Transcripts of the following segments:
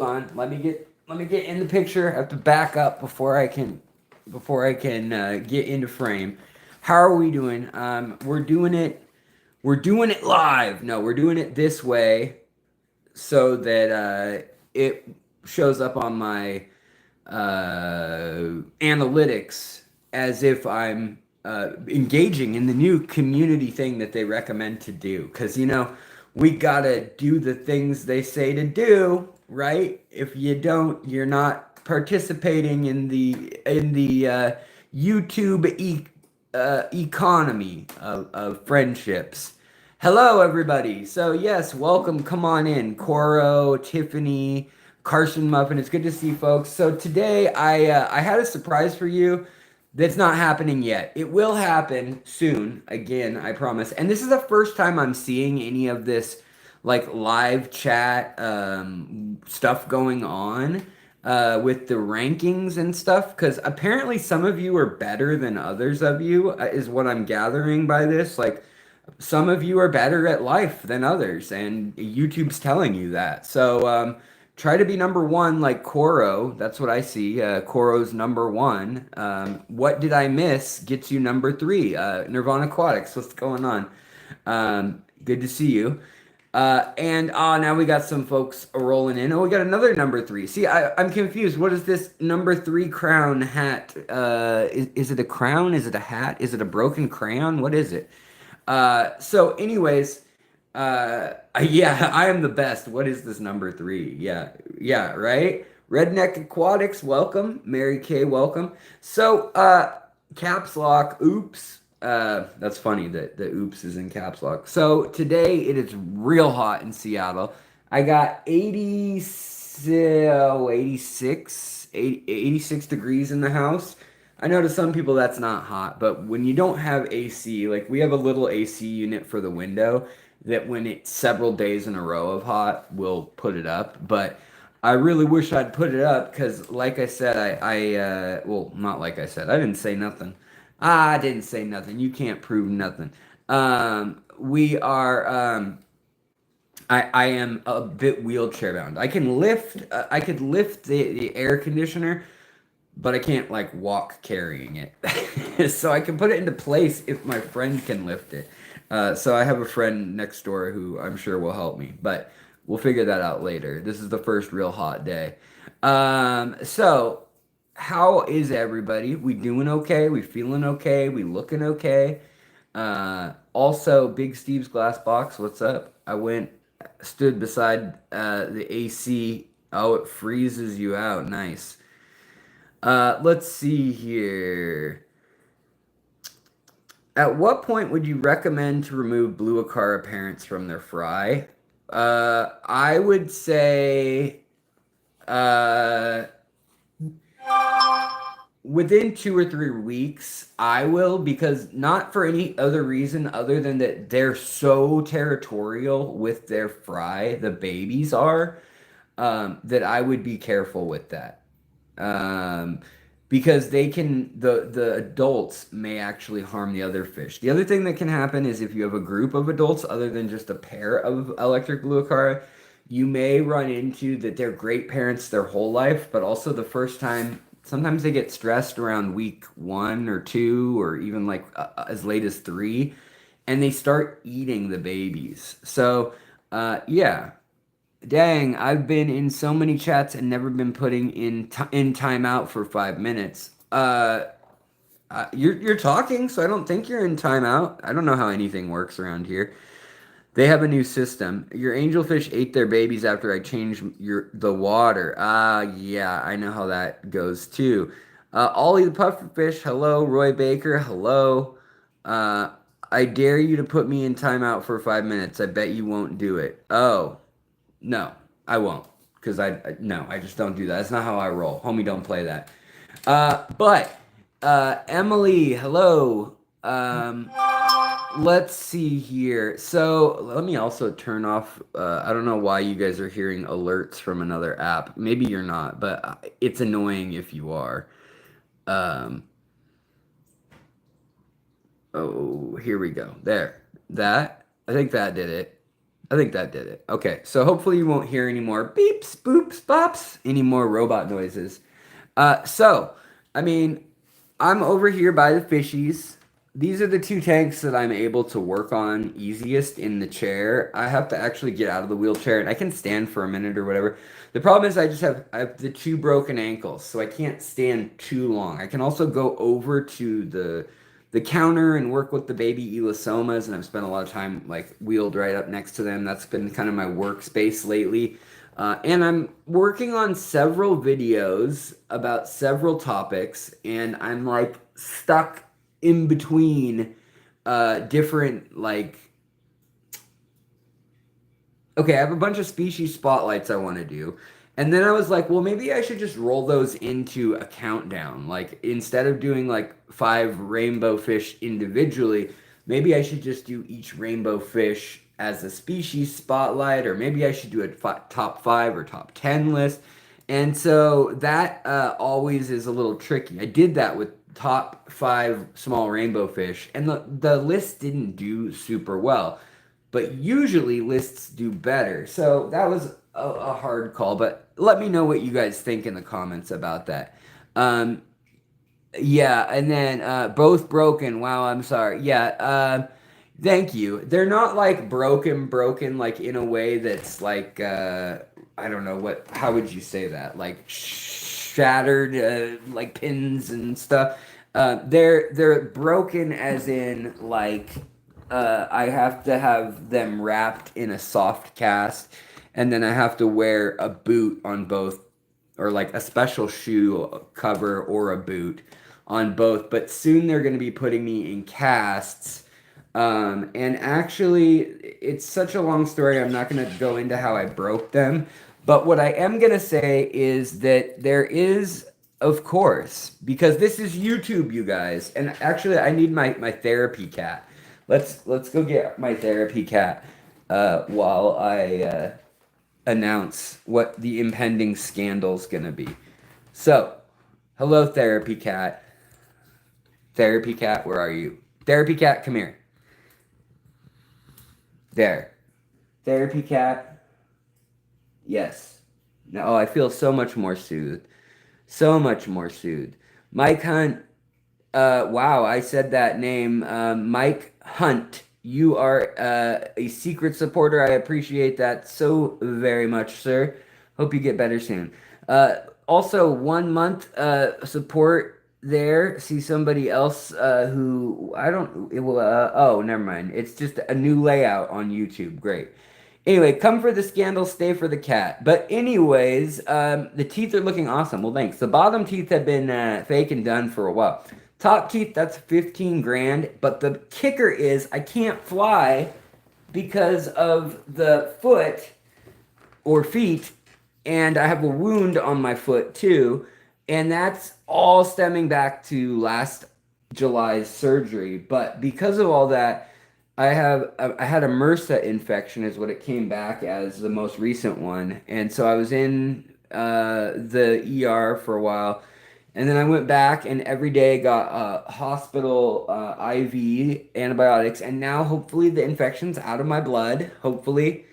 on. Let me get in the picture. I have to back up before I can get into frame. How are we doing? We're doing it live. No, we're doing it this way so that it shows up on my analytics as if I'm engaging in the new community thing that they recommend to do. Because, we gotta do the things they say to do, right? If you don't, you're not participating in the economy of friendships. Hello, everybody. So yes, welcome. Come on in, Coro, Tiffany, Carson Muffin. It's good to see folks. So today I had a surprise for you that's not happening yet. It will happen soon. Again, I promise. And this is the first time I'm seeing any of this like live chat stuff going on with the rankings and stuff. Because apparently some of you are better than others of you, is what I'm gathering by this. Like some of you are better at life than others, and YouTube's telling you that. So try to be number one like Koro. That's what I see. Koro's number one. What did I miss gets you number three. Nirvana Aquatics, what's going on? Good to see you. And now we got some folks rolling in. Oh, we got another number three. See, I'm confused. What is this number three crown hat? Is it a crown? Is it a hat? Is it a broken crayon? What is it? So anyways, yeah, I am the best. What is this number three? Yeah, yeah, right? Redneck Aquatics, welcome. Mary Kay, welcome. So, caps lock, oops. That's funny that the oops is in caps lock. So today it is real hot in Seattle. I got 86 degrees in the house. I know to some people that's not hot, but when you don't have AC, like we have a little AC unit for the window that when it's several days in a row of hot, we'll put it up. But I really wish I'd put it up because, like I said, well, not like I said, I didn't say nothing. I didn't say nothing. You can't prove nothing. We are, I am a bit wheelchair bound. I could lift the air conditioner, but I can't like walk carrying it. So I can put it into place if my friend can lift it. So I have a friend next door who I'm sure will help me, but we'll figure that out later. This is the first real hot day. So how is everybody? We doing okay? We feeling okay? We looking okay? Also, Big Steve's glass box, what's up? Stood beside the AC. Oh, it freezes you out. Nice. Let's see here. At what point would you recommend to remove blue Acara parents from their fry? I would say uh, within 2 or 3 weeks, I will, because not for any other reason other than that they're so territorial with their fry, the babies are, that I would be careful with that. Um, because the adults may actually harm the other fish. The other thing that can happen is if you have a group of adults other than just a pair of electric blue acara, you may run into that they're great parents their whole life, but also the first time, sometimes they get stressed around week 1 or 2 or even like as late as 3, and they start eating the babies. So, yeah. Dang, I've been in so many chats and never been putting in timeout for 5 minutes. You're talking, so I don't think you're in timeout. I don't know how anything works around here. They have a new system. Your angelfish ate their babies after I changed the water. Yeah, I know how that goes too. Ollie the pufferfish, hello. Roy Baker, hello. Uh, I dare you to put me in timeout for 5 minutes. I bet you won't do it. Oh. No, I won't. Because no, I just don't do that. That's not how I roll. Homie, don't play that. But Emily, hello. Let's see here. So let me also turn off. I don't know why you guys are hearing alerts from another app. Maybe you're not, but it's annoying if you are. Um, oh, here we go. There. That. I think that did it. I think that did it. Okay, so hopefully you won't hear any more beeps, boops, bops, any more robot noises. So, I mean, I'm over here by the fishies. These are the two tanks that I'm able to work on easiest in the chair. I have to actually get out of the wheelchair and I can stand for a minute or whatever. The problem is I have the two broken ankles, so I can't stand too long. I can also go over to the counter and work with the baby elastomas, and I've spent a lot of time like wheeled right up next to them. That's been kind of my workspace lately. And I'm working on several videos about several topics, and I'm like stuck in between different like okay, I have a bunch of species spotlights I want to do. And then I was like, well, maybe I should just roll those into a countdown. Like, instead of doing like 5 rainbow fish individually, maybe I should just do each rainbow fish as a species spotlight, or maybe I should do a top 5 or top 10 list. And so that always is a little tricky. I did that with top 5 small rainbow fish, and the list didn't do super well, but usually lists do better. So that was a hard call, but let me know what you guys think in the comments about that. Um, yeah, and then both broken. Wow, I'm sorry. Yeah, thank you. They're not like broken, like in a way that's like I don't know what. How would you say that? Like shattered, like pins and stuff. They're broken as in like I have to have them wrapped in a soft cast, and then I have to wear a boot on both, or like a special shoe cover or a boot on both. But soon they're going to be putting me in casts. And actually, it's such a long story. I'm not going to go into how I broke them. But what I am going to say is that there is, of course, because this is YouTube, you guys. And actually, I need my therapy cat. Let's go get my therapy cat while I announce what the impending scandal's gonna be. So, hello, therapy cat. Therapy cat, where are you? Therapy cat, come here. There. Therapy cat. Yes. No, I feel so much more soothed. So much more soothed. Mike Hunt. Wow, I said that name. Mike Hunt. You are a secret supporter. I appreciate that so very much, sir. Hope you get better soon. Also, 1 month support there. See somebody else who I don't. It will. Oh, never mind. It's just a new layout on YouTube. Great. Anyway, come for the scandal, stay for the cat. But anyways, the teeth are looking awesome. Well, thanks. The bottom teeth have been fake and done for a while. Top teeth, that's 15 grand. But the kicker is I can't fly because of the foot or feet, and I have a wound on my foot too. And that's all stemming back to last July's surgery. But because of all that, I had a MRSA infection is what it came back as, the most recent one. And so I was in the ER for a while. And then I went back and every day got hospital IV antibiotics. And now hopefully the infection's out of my blood. Hopefully.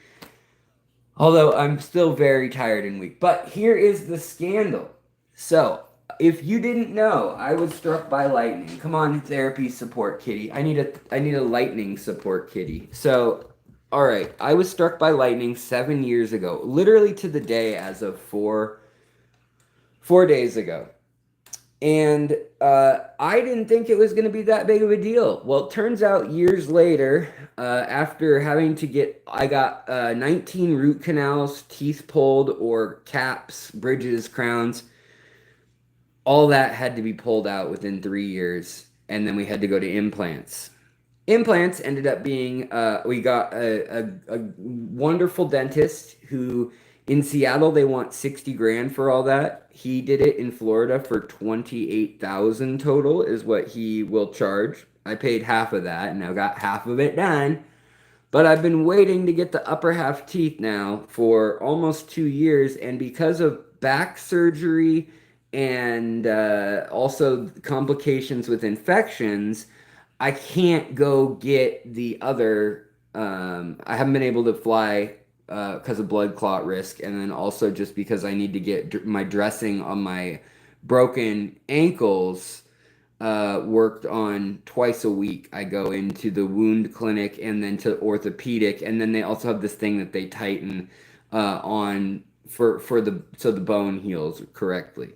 Although I'm still very tired and weak. But here is the scandal. So, if you didn't know, I was struck by lightning. Come on, therapy support kitty. I need a lightning support kitty. So, all right, I was struck by lightning 7 years ago, literally to the day as of 4 days ago. And I didn't think it was going to be that big of a deal. Well, it turns out years later, after having to I got 19 root canals, teeth pulled, or caps, bridges, crowns. All that had to be pulled out within 3 years. And then we had to go to implants. Implants ended up being, we got a wonderful dentist who, in Seattle, they want 60 grand for all that. He did it in Florida for 28,000 total is what he will charge. I paid half of that and I got half of it done. But I've been waiting to get the upper half teeth now for almost 2 years. And because of back surgery and also complications with infections, I can't go get the other I haven't been able to fly because of blood clot risk, and then also just because I need to get my dressing on my broken ankles worked on twice a week. I go into the wound clinic and then to orthopedic, and then they also have this thing that they tighten on for the so the bone heals correctly.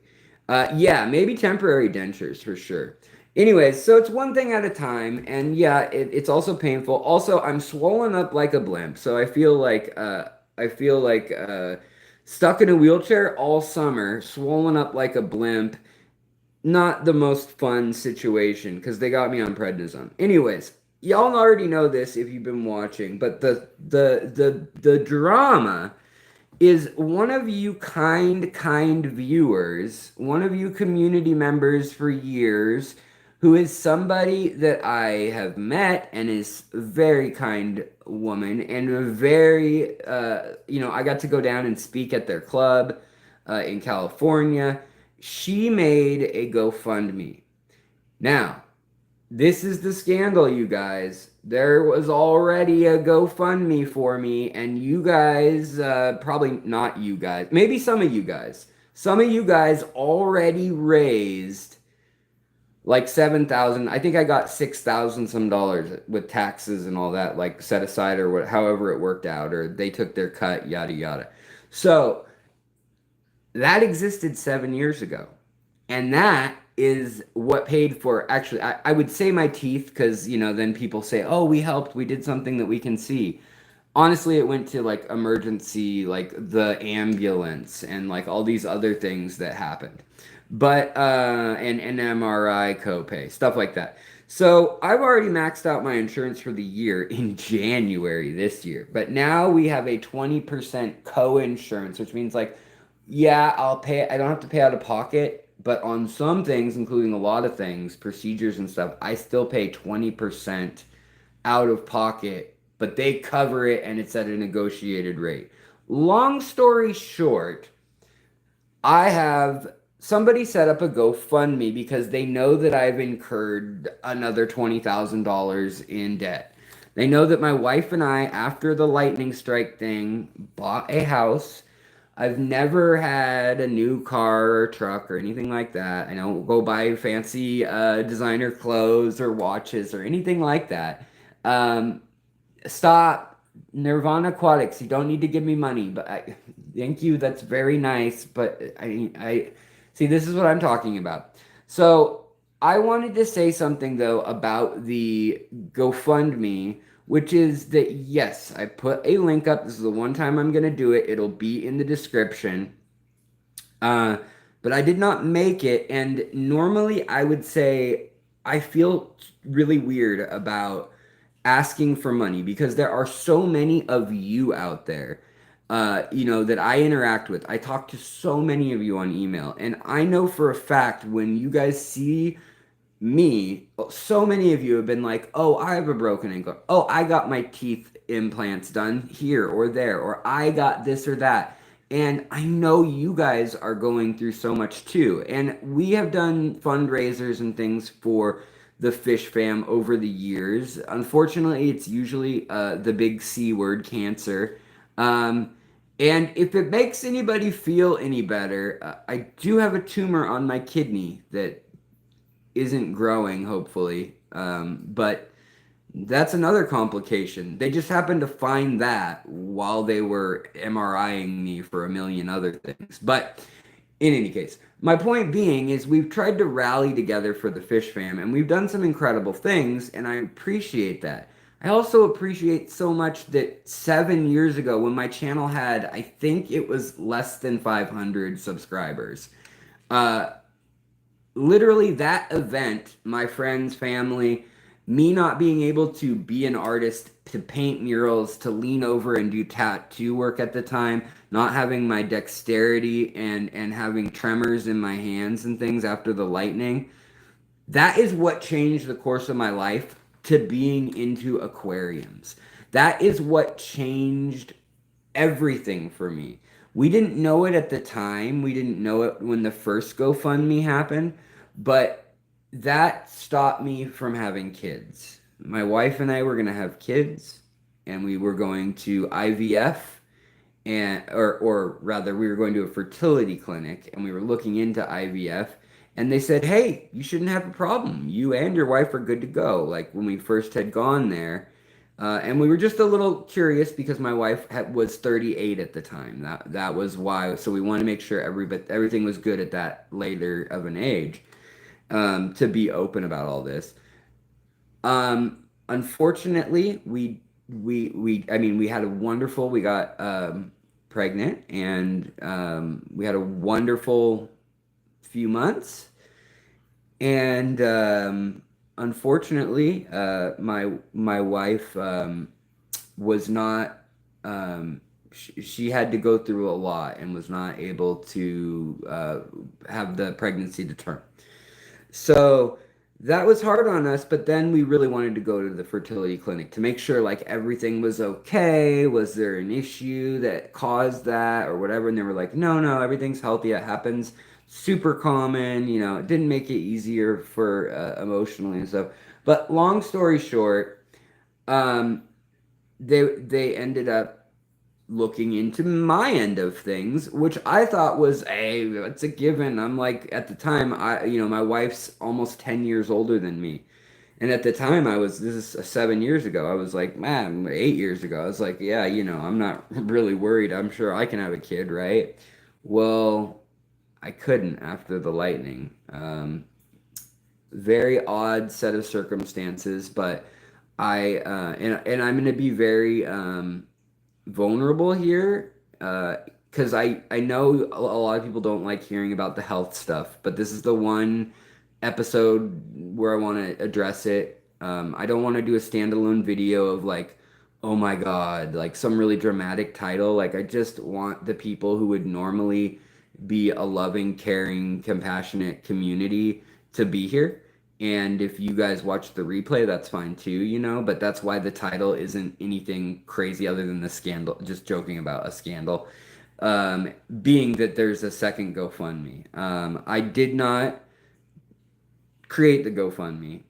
Yeah, maybe temporary dentures for sure. Anyways, so it's one thing at a time, and yeah, it's also painful. Also, I'm swollen up like a blimp, so I feel like stuck in a wheelchair all summer, swollen up like a blimp. Not the most fun situation because they got me on prednisone. Anyways, y'all already know this if you've been watching, but the drama is one of you kind viewers, one of you community members for years, who is somebody that I have met and is a very kind woman and a very, I got to go down and speak at their club in California. She made a GoFundMe. Now, this is the scandal, you guys. There was already a GoFundMe for me, and you guys, probably not you guys, maybe some of you guys already raised like 7,000. I think I got 6,000 some dollars with taxes and all that, like set aside or however it worked out, or they took their cut, yada yada. So that existed 7 years ago. And that is what paid for, actually, I would say my teeth, because, then people say, oh, we helped, we did something that we can see. Honestly, it went to like emergency, like the ambulance and like all these other things that happened. But, and an MRI copay, stuff like that. So I've already maxed out my insurance for the year in January this year. But now we have a 20% co-insurance, which means like, yeah, I'll pay. I don't have to pay out of pocket, but on some things, including a lot of things, procedures and stuff, I still pay 20% out of pocket, but they cover it and it's at a negotiated rate. Long story short, I have somebody set up a GoFundMe because they know that I've incurred another $20,000 in debt. They know that my wife and I, after the lightning strike thing, bought a house. I've never had a new car or truck or anything like that. I don't go buy fancy designer clothes or watches or anything like that. Um, Stop. Nirvana Aquatics. You don't need to give me money, but thank you. That's very nice. But I see. This is what I'm talking about. So I wanted to say something though about the GoFundMe, which is that yes, I put a link up. This is the one time I'm gonna do it. It'll be in the description. Uh, but I did not make it, and normally I would say I feel really weird about asking for money because there are so many of you out there, that I interact with. I talk to so many of you on email, and I know for a fact when you guys see me, so many of you have been like, oh, I have a broken ankle. Oh, I got my teeth implants done here or there, or I got this or that. And I know you guys are going through so much too. And we have done fundraisers and things for the fish fam over the years. Unfortunately, it's usually the big C word, cancer. Um, and if it makes anybody feel any better, I do have a tumor on my kidney that isn't growing, hopefully. But that's another complication. They just happened to find that while they were MRIing me for a million other things. But in any case, my point being is we've tried to rally together for the fish fam and we've done some incredible things, and I appreciate that. I also appreciate so much that 7 years ago, when my channel had, I think it was less than 500 subscribers, uh, literally that event, my friends, family, me not being able to be an artist, to paint murals, to lean over and do tattoo work at the time, not having my dexterity and having tremors in my hands and things after the lightning, that is what changed the course of my life to being into aquariums. That is what changed everything for me. We didn't know it at the time. We didn't know it when the first GoFundMe happened, but that stopped me from having kids. My wife and I were going to have kids, and we were going to IVF, or rather we were going to a fertility clinic, and we were looking into IVF, and they said, hey, you shouldn't have a problem, you and your wife are good to go, like when we first had gone there. And we were just a little curious because my wife was 38 at the time. That was why. So we wanted to make sure everything was good at that later of an age, to be open about all this. Unfortunately, I mean, we had a wonderful, we got pregnant, and we had a wonderful few months. And unfortunately, my wife was not. She had to go through a lot and was not able to have the pregnancy to term. So that was hard on us, but then we really wanted to go to the fertility clinic to make sure like everything was okay. Was there an issue that caused that or whatever? And they were like, no, no, everything's healthy. It happens, super common. You know, it didn't make it easier for emotionally and stuff. But long story short, um, they ended up looking into my end of things, which I thought was, hey, it's a given. I'm like, at the time, my wife's almost 10 years older than me. And at the time, this is 7 years ago. I was like, man, 8 years ago. I was like, yeah, I'm not really worried. I'm sure I can have a kid, right? Well, I couldn't after the lightning. Very odd set of circumstances, but and I'm going to be very, vulnerable here, because I know a lot of people don't like hearing about the health stuff, but this is the one episode where I want to address it. I don't want to do a standalone video of like, oh my God, like some really dramatic title. Like I just want the people who would normally be a loving, caring, compassionate community to be here. And if you guys watch the replay, that's fine too, but that's why the title isn't anything crazy other than the scandal, just joking about a scandal. Being that there's a second GoFundMe. I did not create the GoFundMe.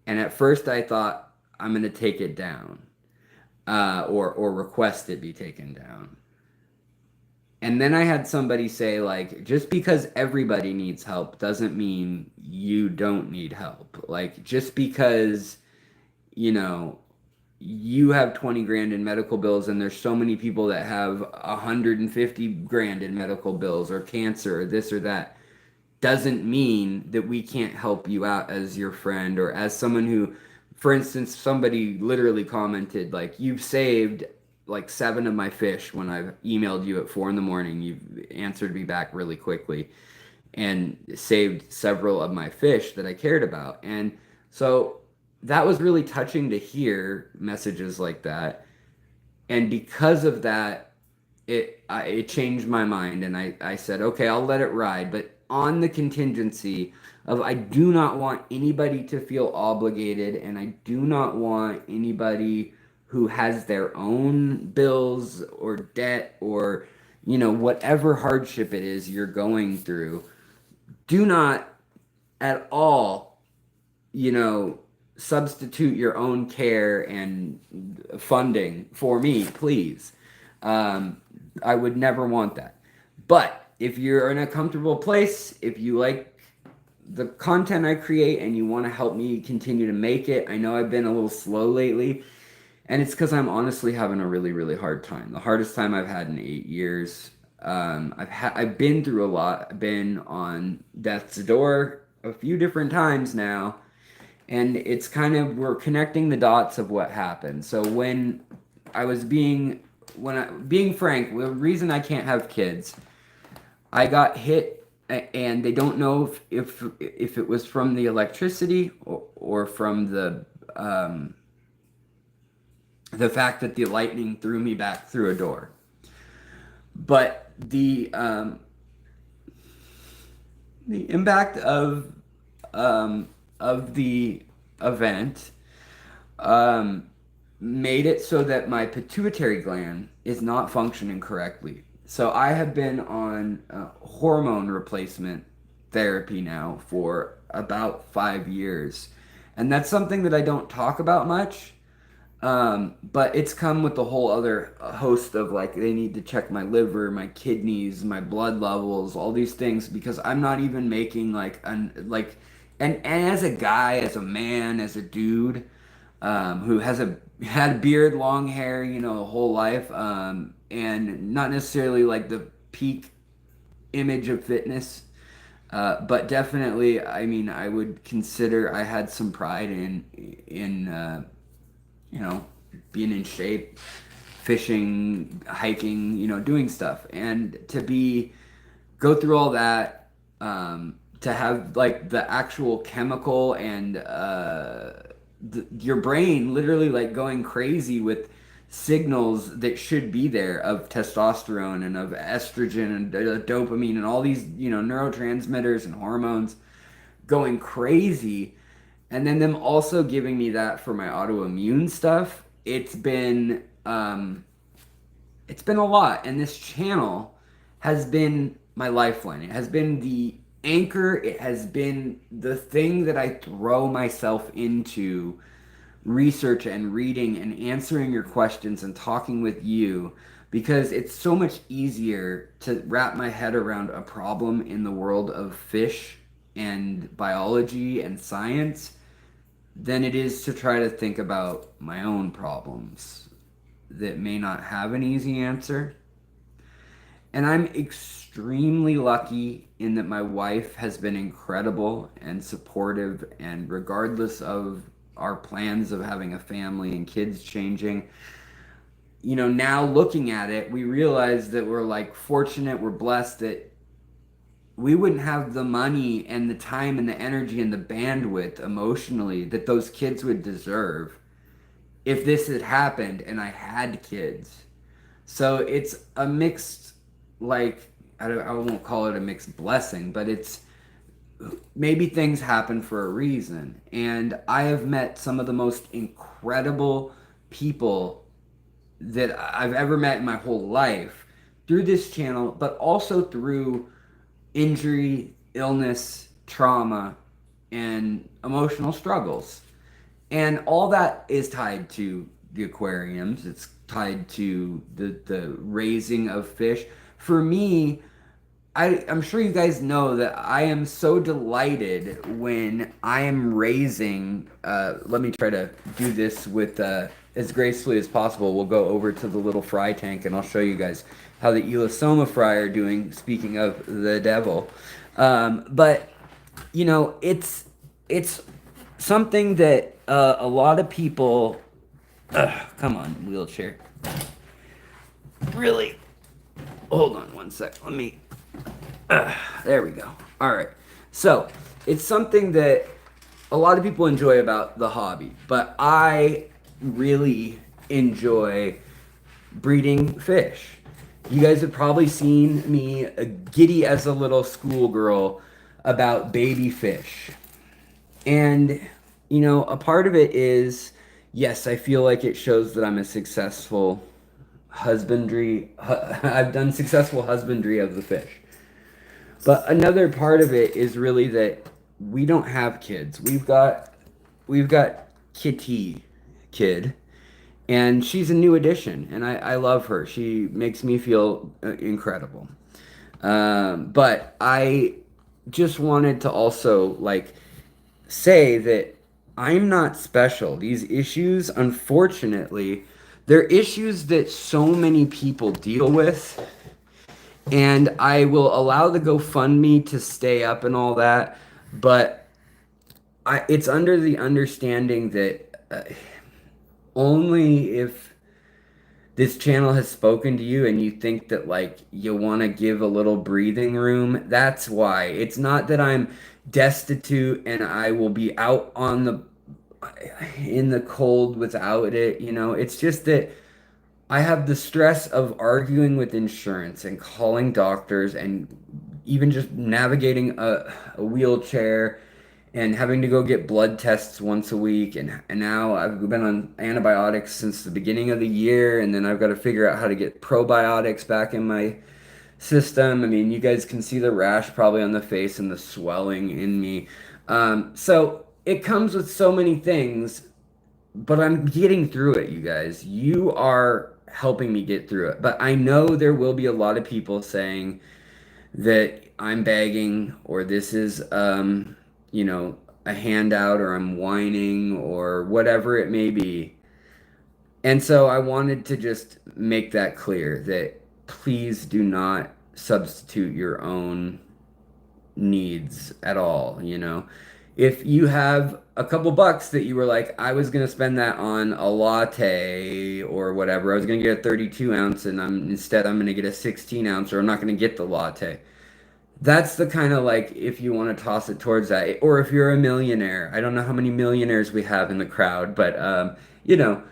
And at first I thought I'm going to take it down, or request it be taken down. And then I had somebody say, like, just because everybody needs help doesn't mean you don't need help. Like, just because, you have 20 grand in medical bills and there's so many people that have 150 grand in medical bills or cancer or this or that, doesn't mean that we can't help you out as your friend or as someone who, for instance, somebody literally commented, like, you've saved like 7 of my fish when I've emailed you at 4 a.m. You've answered me back really quickly and saved several of my fish that I cared about. And so that was really touching to hear messages like that. And because of that, it changed my mind. And I said, okay, I'll let it ride. But on the contingency of I do not want anybody to feel obligated, and I do not want anybody who has their own bills or debt or, whatever hardship it is you're going through, do not at all, substitute your own care and funding for me, please. I would never want that. But if you're in a comfortable place, if you like the content I create and you want to help me continue to make it, I know I've been a little slow lately. And it's because I'm honestly having a really, really hard time. The hardest time I've had in 8 years. I've been through a lot. I've been on death's door a few different times now. And it's kind of, we're connecting the dots of what happened. So being frank, the reason I can't have kids, I got hit, and they don't know if it was from the electricity or from the fact that the lightning threw me back through a door. But the impact of the event made it so that my pituitary gland is not functioning correctly. So I have been on hormone replacement therapy now for about 5 years. And that's something that I don't talk about much. But it's come with a whole other host of like they need to check my liver, my kidneys, my blood levels, all these things because I'm not even making and as a guy, as a man, as a dude, who has a had a beard, long hair, the whole life, and not necessarily like the peak image of fitness, but definitely, I mean, I would consider I had some pride in you know, being in shape, fishing, hiking, doing stuff. And to go through all that, to have like the actual chemical and your brain literally like going crazy with signals that should be there of testosterone and of estrogen and dopamine and all these, neurotransmitters and hormones going crazy, and then them also giving me that for my autoimmune stuff. It's been a lot, and this channel has been my lifeline. It has been the anchor. It has been the thing that I throw myself into research and reading and answering your questions and talking with you, because it's so much easier to wrap my head around a problem in the world of fish and biology and science than it is to try to think about my own problems that may not have an easy answer. And I'm extremely lucky in that my wife has been incredible and supportive, and regardless of our plans of having a family and kids changing, now looking at it, we realize that we're like fortunate, we're blessed that we wouldn't have the money and the time and the energy and the bandwidth emotionally that those kids would deserve if this had happened and I had kids. So it's a mixed, like, I won't call it a mixed blessing, but it's maybe things happen for a reason. And I have met some of the most incredible people that I've ever met in my whole life through this channel, but also through injury, illness, trauma, and emotional struggles. And all that is tied to the aquariums. It's tied to the raising of fish. For me, I'm sure you guys know that I am so delighted when I am raising. Let me try to do this with as gracefully as possible. We'll go over to the little fry tank and I'll show you guys how the Elasoma fry are doing. Speaking of the devil, but it's something that a lot of people. Come on, wheelchair. Really? Hold on one sec. Let me. There we go. All right. So it's something that a lot of people enjoy about the hobby, but I really enjoy breeding fish. You guys have probably seen me giddy as a little schoolgirl about baby fish. And, a part of it is, yes, I feel like it shows that I'm a successful I've done successful husbandry of the fish. But another part of it is really that we don't have kids. We've got Kitty Kid, and she's a new addition, and I love her. She makes me feel incredible. But I just wanted to also say that I'm not special. These issues, unfortunately, they're issues that so many people deal with, and I will allow the GoFundMe to stay up and all that, but it's under the understanding that only if this channel has spoken to you and you think that you want to give a little breathing room, that's why. It's not that I'm destitute and I will be out in the cold without it, it's just that I have the stress of arguing with insurance and calling doctors and even just navigating a wheelchair and having to go get blood tests once a week. And now I've been on antibiotics since the beginning of the year, and then I've got to figure out how to get probiotics back in my system. I mean, you guys can see the rash probably on the face and the swelling in me. So it comes with so many things, but I'm getting through it, you guys. You are helping me get through it. But I know there will be a lot of people saying that I'm begging or this is you know, a handout or I'm whining or whatever it may be. And so I wanted to just make that clear that please do not substitute your own needs at all, you know. If you have a couple bucks that you were like, I was gonna spend that on a latte or whatever, I was gonna get a 32 ounce and I'm gonna get a 16 ounce or I'm not gonna get the latte. That's the kind of like if you want to toss it towards that, or if you're a millionaire. I don't know how many millionaires we have in the crowd, but you know,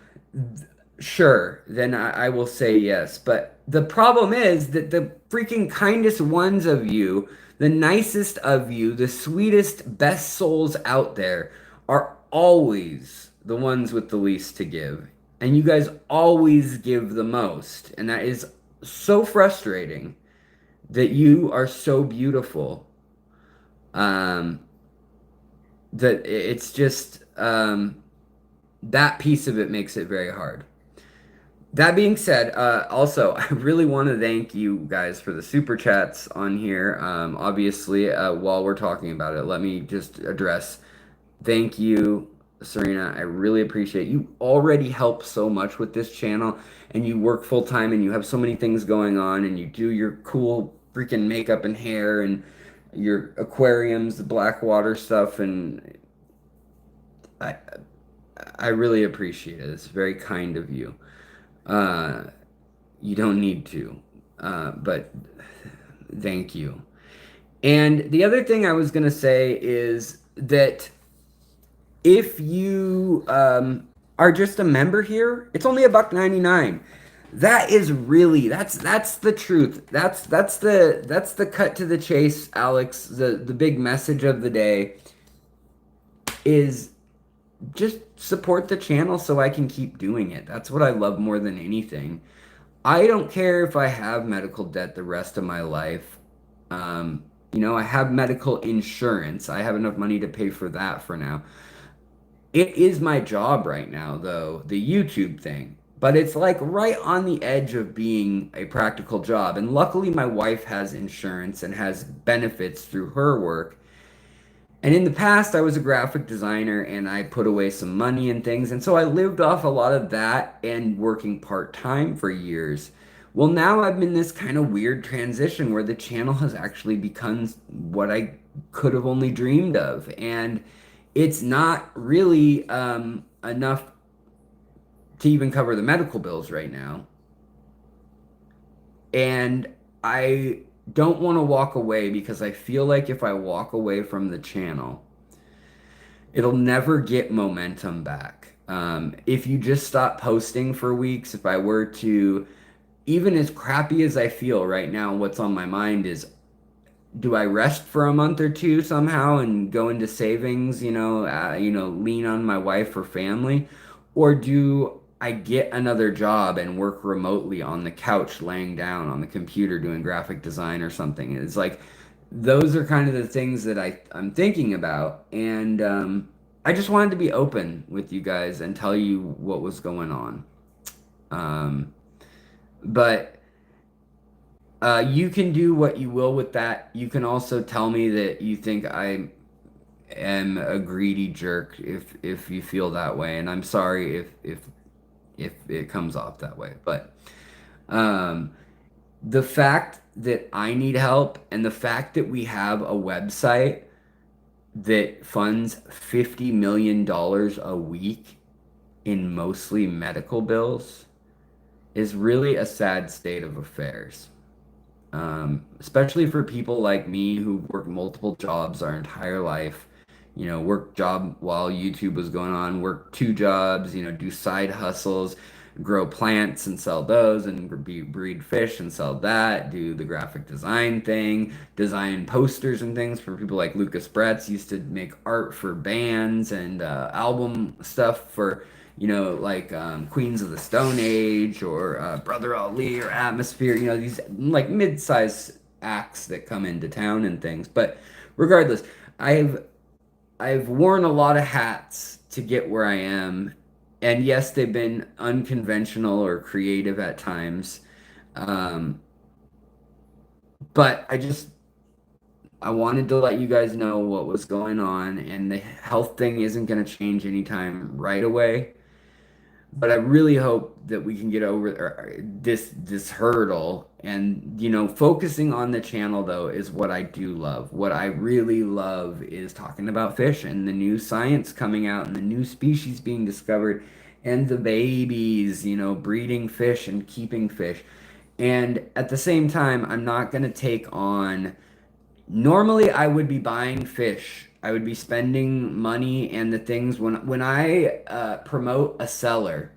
sure, then I will say yes. But the problem is that the freaking kindest ones of you, the nicest of you, the sweetest, best souls out there are always the ones with the least to give. And you guys always give the most. And that is so frustrating that you are so beautiful. Um, that it's just that piece of it makes it very hard. That being said, also, I really want to thank you guys for the super chats on here. Obviously, while we're talking about it, let me just address thank you, Serena. I really appreciate you already help so much with this channel and you work full time and you have so many things going on and you do your cool freaking makeup and hair and your aquariums, the black water stuff and I I really appreciate it. It's very kind of you. Uh, you don't need to, but thank you. And the other thing I was gonna say is that if you are just a member here, it's only $1.99. That is really that's the truth. That's the cut to the chase, Alex. The big message of the day is just support the channel so I can keep doing it. That's what I love more than anything. I don't care if I have medical debt the rest of my life. You know, I have medical insurance. I have enough money to pay for that for now. It is my job right now, though, the YouTube thing. But it's like right on the edge of being a practical job. And luckily, my wife has insurance and has benefits through her work. And in the past, I was a graphic designer and I put away some money and things. And so I lived off a lot of that and working part time for years. Well, now I'm in this kind of weird transition where the channel has actually become what I could have only dreamed of. And it's not really enough to even cover the medical bills right now. And I don't want to walk away because I feel like if I walk away from the channel, it'll never get momentum back. If you just stop posting for weeks, if I were to, even as crappy as I feel right now, what's on my mind is do I rest for a month or two somehow and go into savings, lean on my wife or family, or do I get another job and work remotely on the couch, laying down on the computer doing graphic design or something? It's like those are kind of the things that I'm thinking about, and I just wanted to be open with you guys and tell you what was going on. But you can do what you will with that. You can also tell me that you think I am a greedy jerk if you feel that way, and I'm sorry if it comes off that way. But um, the fact that I need help and the fact that we have a website that funds $50 million a week in mostly medical bills is really a sad state of affairs. Especially for people like me who worked multiple jobs our entire life, work job while YouTube was going on, work two jobs, do side hustles, grow plants and sell those, and breed fish and sell that, do the graphic design thing, design posters and things for people like Lucas Bretz, used to make art for bands and album stuff for like Queens of the Stone Age or Brother Ali or Atmosphere, these like mid-size acts that come into town and things. But regardless, I've worn a lot of hats to get where I am, And yes, they've been unconventional or creative at times. Um, but I wanted to let you guys know what was going on, and the health thing isn't going to change anytime right away. But I really hope that we can get over this hurdle. And focusing on the channel though is what I do love. What I really love is talking about fish and the new science coming out and the new species being discovered and the babies, breeding fish and keeping fish. And at the same time, I'm not going to take on. Normally, I would be buying fish. I would be spending money and the things when I promote a seller.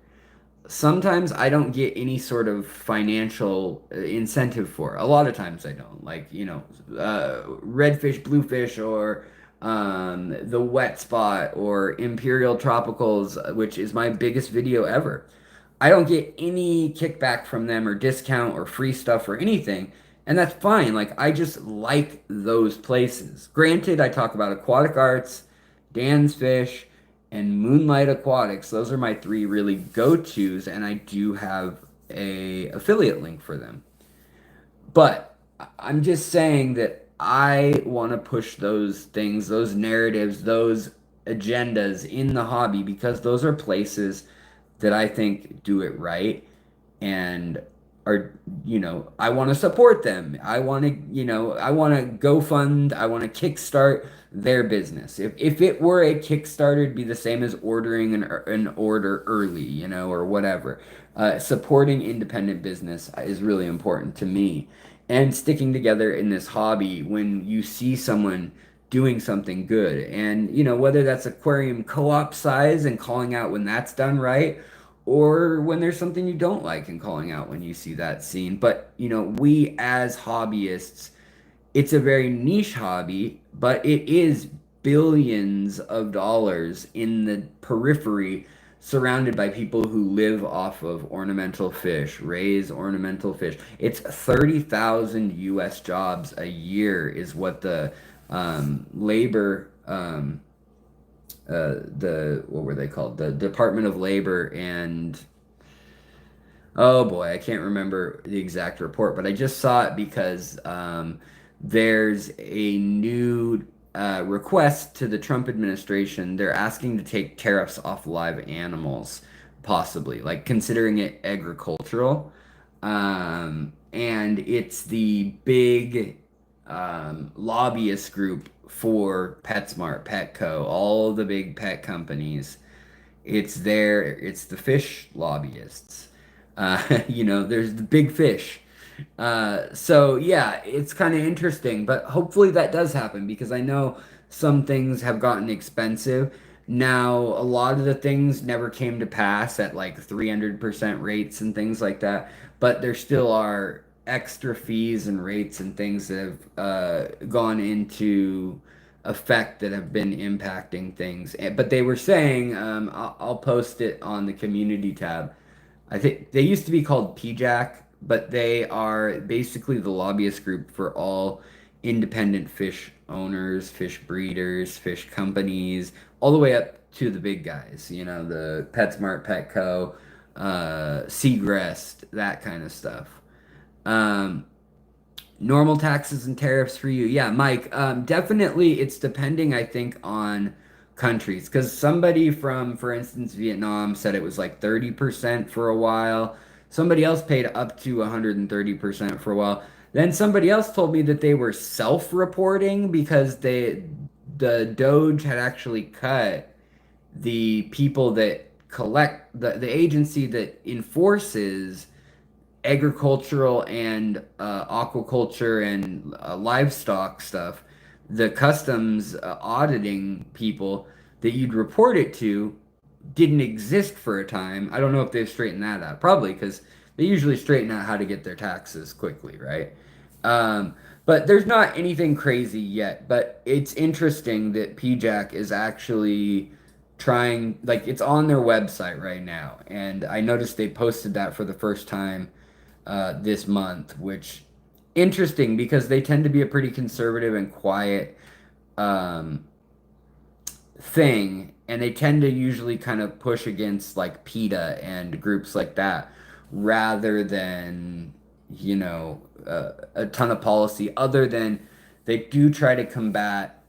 Sometimes I don't get any sort of financial incentive for it. A lot of times I don't. Like, redfish, bluefish, or the wet spot, or Imperial Tropicals, which is my biggest video ever. I don't get any kickback from them or discount or free stuff or anything. And that's fine. Like, I just like those places. Granted, I talk about aquatic arts, Dan's Fish, and Moonlight Aquatics. Those are my three really go-tos, and I do have a affiliate link for them. But I'm just saying that I want to push those things, those narratives, those agendas in the hobby because those are places that I think do it right and are, I want to support them. I want to, I want to go fund, I want to kickstart their business. If it were a Kickstarter, it'd be the same as ordering an order early, or whatever. Supporting independent business is really important to me. And sticking together in this hobby when you see someone doing something good. And, whether that's aquarium co-op size and calling out when that's done right, or when there's something you don't like and calling out when you see that scene. But, we as hobbyists, it's a very niche hobby, but it is billions of dollars in the periphery surrounded by people who live off of ornamental fish, raise ornamental fish. It's 30,000 US jobs a year is what the labor what were they called? The Department of Labor and oh boy, I can't remember the exact report, but I just saw it because there's a new request to the Trump administration. They're asking to take tariffs off live animals, possibly, like considering it agricultural. And it's the big lobbyist group for PetSmart, Petco, all the big pet companies. It's the fish lobbyists. There's the big fish. So yeah, it's kind of interesting, but hopefully that does happen because I know some things have gotten expensive. Now, a lot of the things never came to pass at like 300% rates and things like that, but there still are extra fees and rates and things that have gone into effect that have been impacting things. But they were saying, I'll post it on the community tab. I think they used to be called PJAC, but they are basically the lobbyist group for all independent fish owners, fish breeders, fish companies, all the way up to the big guys, the PetSmart, Petco, Seagrest, that kind of stuff. Um, Normal taxes and tariffs for you. Yeah, Mike, definitely it's depending, I think, on countries. Because somebody from, for instance, Vietnam said it was like 30% for a while. Somebody else paid up to 130% for a while. Then somebody else told me that they were self-reporting because the Doge had actually cut the people that collect the agency that enforces agricultural and aquaculture and livestock stuff, the customs auditing people that you'd report it to didn't exist for a time. I don't know if they've straightened that out. Probably because they usually straighten out how to get their taxes quickly, right? Um, but there's not anything crazy yet. But it's interesting that PJAC is actually trying, like, it's on their website right now. And I noticed they posted that for the first time this month, which interesting because they tend to be a pretty conservative and quiet um, thing, and they tend to usually kind of push against like PETA and groups like that rather than, a ton of policy, other than they do try to combat,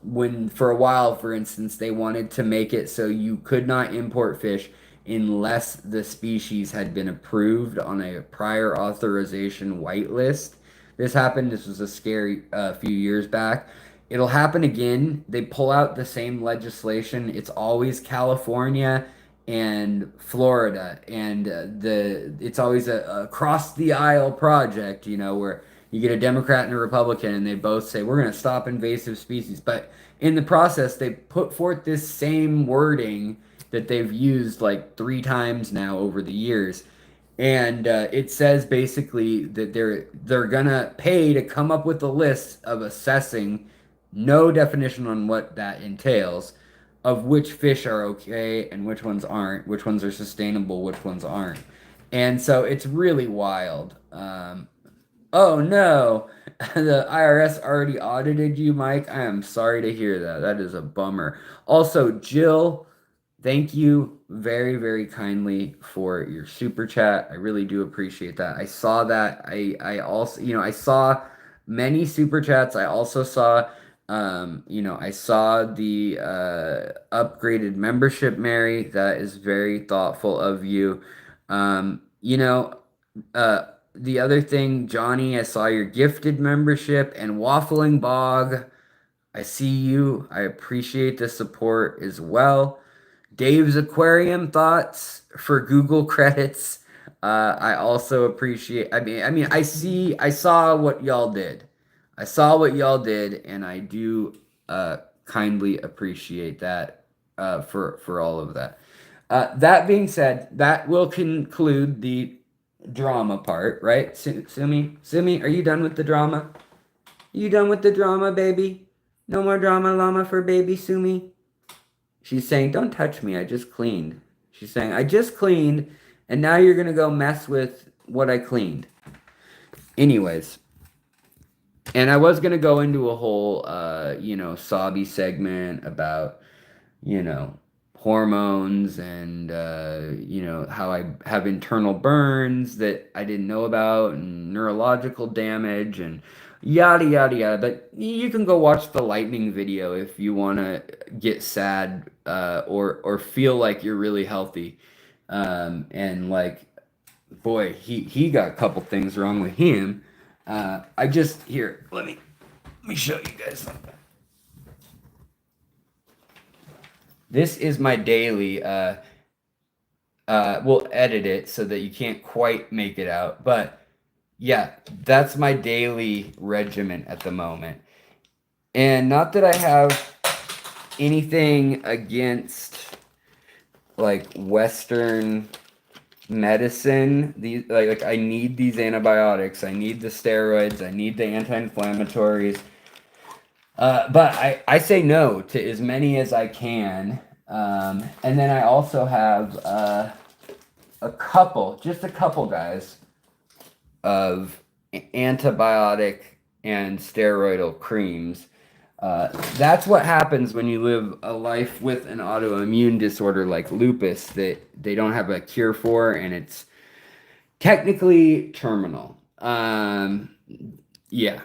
when for a while, for instance, they wanted to make it so you could not import fish unless the species had been approved on a prior authorization whitelist. This was a scary few years back. It'll happen again. They pull out the same legislation. It's always California and Florida, and it's always a across the aisle project, where you get a Democrat and a Republican, and they both say we're going to stop invasive species. But in the process, they put forth this same wording that they've used like 3 times now over the years, and it says basically that they're gonna pay to come up with a list of assessing, no definition on what that entails, of which fish are okay and which ones aren't, which ones are sustainable, which ones aren't. And so it's really wild. Oh no, the IRS already audited you, Mike. I am sorry to hear that. That is a bummer. Also, Jill, thank you very, very kindly for your super chat. I really do appreciate that. I saw that. I also, I saw many super chats. I also saw, I saw the upgraded membership, Mary. That is very thoughtful of you. Uh, the other thing, Johnny, I saw your gifted membership, and Waffling Bog. I see you. I appreciate the support as well. Dave's Aquarium thoughts for Google credits. I also appreciate. I saw what y'all did. I saw what y'all did, and I do kindly appreciate that for all of that. That being said, that will conclude the drama part, right? Sumi, are you done with the drama? You done with the drama, baby? No more drama llama for baby Sumi? She's saying, don't touch me, I just cleaned. She's saying, I just cleaned, and now you're going to go mess with what I cleaned. Anyways, and I was going to go into a whole, sobby segment about, hormones and, how I have internal burns that I didn't know about, and neurological damage, and yada yada yada. But you can go watch the lightning video if you want to get sad, or feel like you're really healthy, and like, boy, he got a couple things wrong with him. Let me show you guys something. This is my daily. We'll edit it so that you can't quite make it out, but yeah, that's my daily regimen at the moment. And not that I have anything against like Western medicine. These like I need these antibiotics, I need the steroids, I need the anti-inflammatories. But I say no to as many as I can. And then I also have just a couple guys of antibiotic and steroidal creams. That's what happens when you live a life with an autoimmune disorder like lupus that they don't have a cure for, and it's technically terminal. Yeah.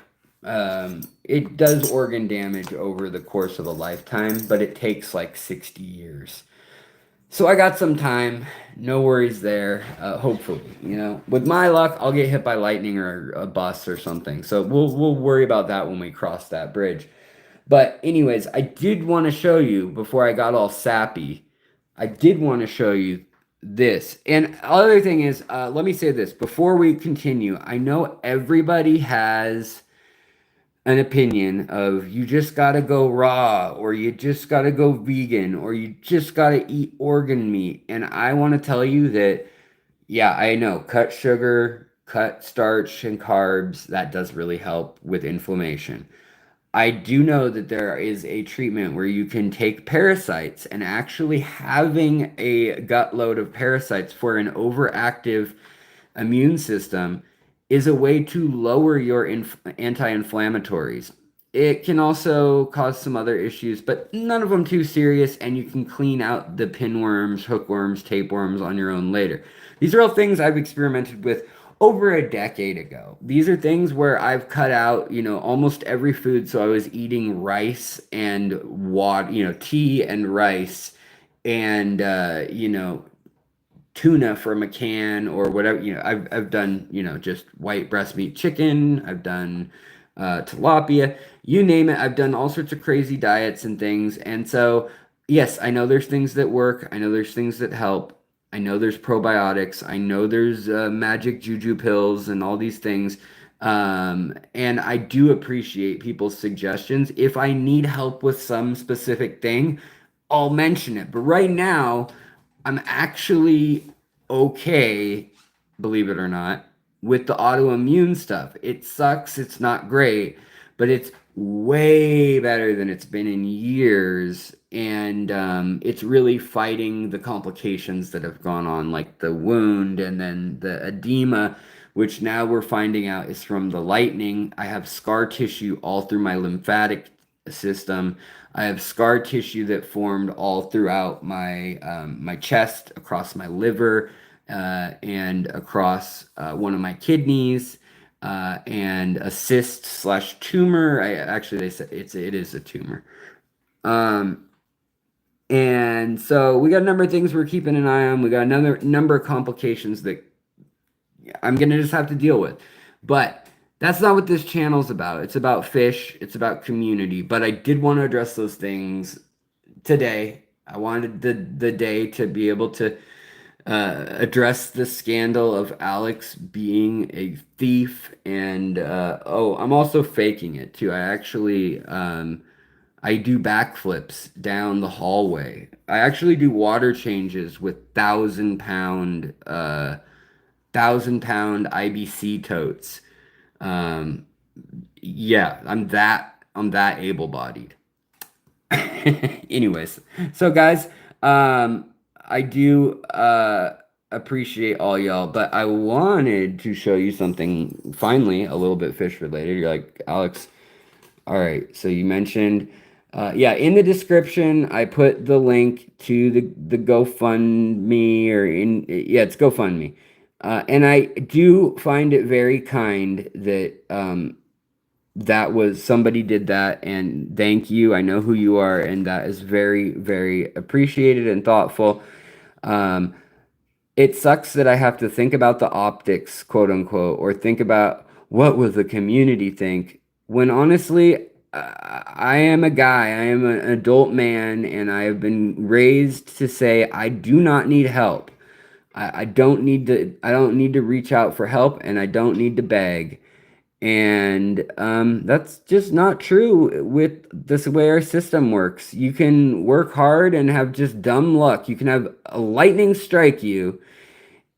It does organ damage over the course of a lifetime, but it takes like 60 years. So I got some time, no worries there. Hopefully, with my luck, I'll get hit by lightning or a bus or something. So we'll worry about that when we cross that bridge. But anyways, I did want to show you, before I got all sappy, I did want to show you this. And other thing is, let me say this before we continue. I know everybody has an opinion of you just got to go raw, or you just got to go vegan, or you just got to eat organ meat. And I want to tell you that, yeah, I know, cut sugar, cut starch and carbs, that does really help with inflammation. I do know that there is a treatment where you can take parasites, and actually having a gut load of parasites for an overactive immune system is a way to lower your anti-inflammatories. it can also cause some other issues, but none of them too serious, and you can clean out the pinworms, hookworms, tapeworms on your own later. These are all things I've experimented with over a decade ago. These are things where I've cut out, almost every food. So I was eating rice and water, tea and rice and, tuna from a can or whatever. I've done, just white breast meat chicken. I've done tilapia, you name it. I've done all sorts of crazy diets and things. And so, yes, I know there's things that work. I know there's things that help. I know there's probiotics. I know there's magic juju pills and all these things. And I do appreciate people's suggestions. If I need help with some specific thing, I'll mention it. But right now, I'm actually okay, believe it or not, with the autoimmune stuff. It sucks, it's not great, but it's way better than it's been in years. And it's really fighting the complications that have gone on, like the wound and then the edema, which now we're finding out is from the lightning. I have scar tissue all through my lymphatic system. I have scar tissue that formed all throughout my chest, across my liver, and across one of my kidneys, and a cyst slash tumor. They said it is a tumor. Um, and so we got a number of things we're keeping an eye on. We got another number of complications that I'm gonna just have to deal with. But that's not what this channel's about. It's about fish, it's about community. But I did want to address those things today. I wanted the day to be able to address the scandal of Alex being a thief. And I'm also faking it too. I do backflips down the hallway. I actually do water changes with 1,000 pound IBC totes. Um, yeah, I'm that able-bodied. Anyways, so guys, I do appreciate all y'all, but I wanted to show you something finally a little bit fish related. You're like, Alex, all right, so you mentioned yeah, in the description I put the link to the GoFundMe it's GoFundMe. And I do find it very kind that that was somebody did that, and thank you. I know who you are, and that is very, very appreciated and thoughtful. Um, it sucks that I have to think about the optics, quote unquote, or think about what will the community think, when honestly, I am a guy, I am an adult man, and I have been raised to say I do not need help. I don't need to reach out for help, and I don't need to beg. And that's just not true with this way our system works. You can work hard and have just dumb luck. You can have a lightning strike you,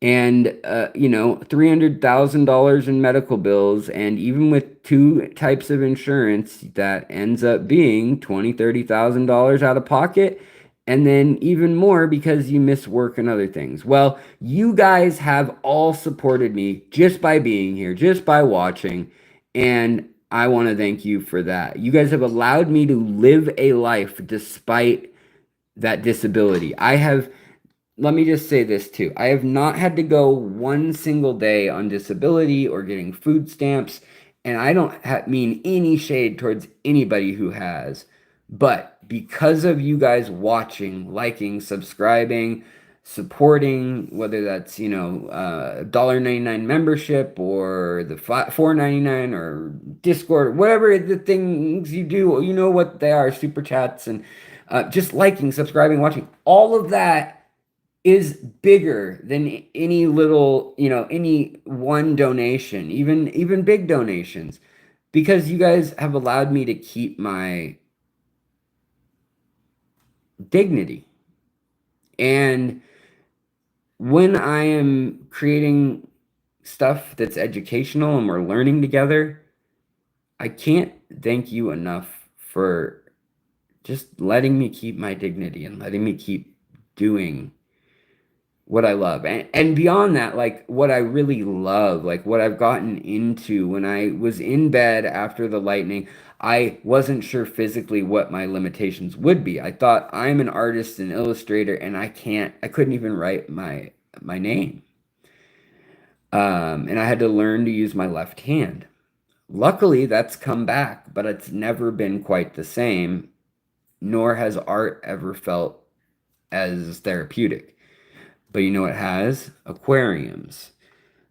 and $300,000 in medical bills, and even with two types of insurance, that ends up being $20,000-$30,000 out of pocket, and then even more because you miss work and other things. Well, you guys have all supported me just by being here, just by watching, and I want to thank you for that. You guys have allowed me to live a life despite that disability. Let me just say this too. I have not had to go one single day on disability or getting food stamps, and I don't mean any shade towards anybody who has. But because of you guys watching, liking, subscribing, supporting, whether that's, $1.99 membership or the $4.99 or Discord, whatever the things you do, you know what they are, super chats, and just liking, subscribing, watching, all of that is bigger than any little, any one donation, even big donations, because you guys have allowed me to keep my dignity. And when I am creating stuff that's educational and we're learning together, I can't thank you enough for just letting me keep my dignity and letting me keep doing what I love. And beyond that, like what I really love, like what I've gotten into when I was in bed after the lightning, I wasn't sure physically what my limitations would be. I thought I'm an artist and illustrator and I couldn't even write my name. And I had to learn to use my left hand. Luckily, that's come back, but it's never been quite the same, nor has art ever felt as therapeutic. But you know what has? Aquariums.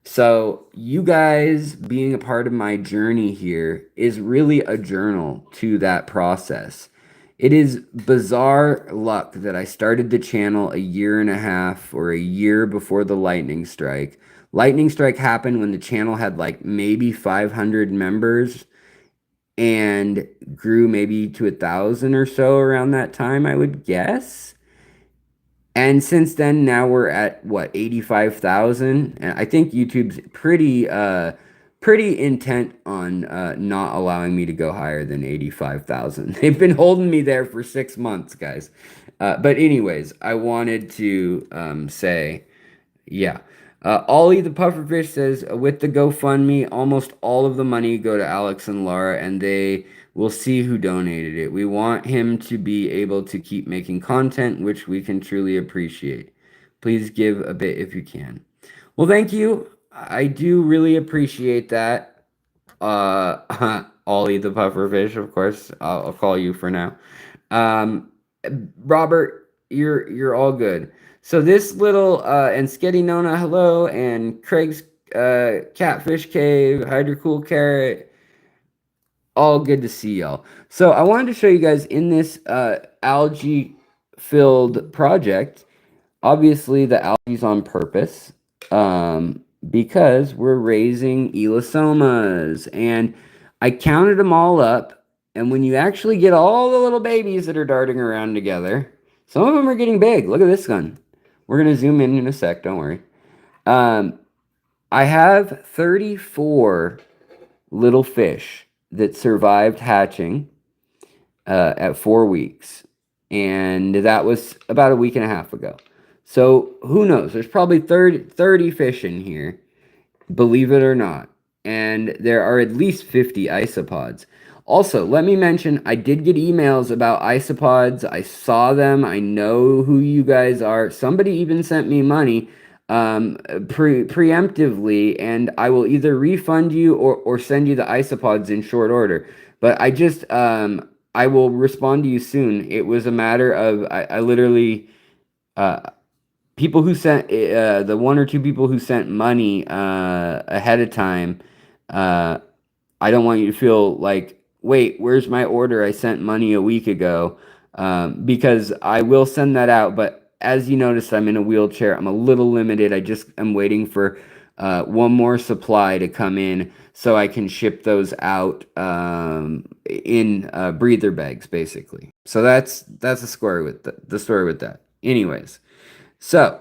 So, you guys being a part of my journey here is really a journal to that process. It is bizarre luck that I started the channel a year and a half or a year before the lightning strike. Lightning strike happened when the channel had like maybe 500 members and grew maybe to 1,000 or so around that time, I would guess. And since then, now we're at what, 85,000? And I think YouTube's pretty intent on not allowing me to go higher than 85,000. They've been holding me there for 6 months, guys. But anyways, I wanted to say, yeah. Ollie the Pufferfish says, with the GoFundMe, almost all of the money go to Alex and Laura, and they will see who donated it. We want him to be able to keep making content, which we can truly appreciate. Please give a bit if you can. Well, thank you. I do really appreciate that. Ollie the Pufferfish, of course. I'll call you for now. Um, Robert, you're all good. So this little and Sketty Nona, hello, and Craig's Catfish Cave, Hydrocool Carrot, all good to see y'all. So I wanted to show you guys in this algae filled project. Obviously the algae's on purpose because we're raising elastomas, and I counted them all up, and when you actually get all the little babies that are darting around together, some of them are getting big. Look at this one. We're going to zoom in a sec, don't worry. I have 34 little fish that survived hatching at 4 weeks. And that was about a week and a half ago. So who knows? There's probably 30 fish in here, believe it or not. And there are at least 50 isopods. Also, let me mention, I did get emails about isopods. I saw them. I know who you guys are. Somebody even sent me money preemptively, and I will either refund you or send you the isopods in short order. But I just, I will respond to you soon. It was a matter of, I literally, people who sent, the one or two people who sent money ahead of time, I don't want you to feel like, wait, where's my order? I sent money a week ago, because I will send that out. But as you noticed, I'm in a wheelchair. I'm a little limited. I'm waiting for one more supply to come in so I can ship those out in breather bags, basically. So that's the story with that. Anyways, so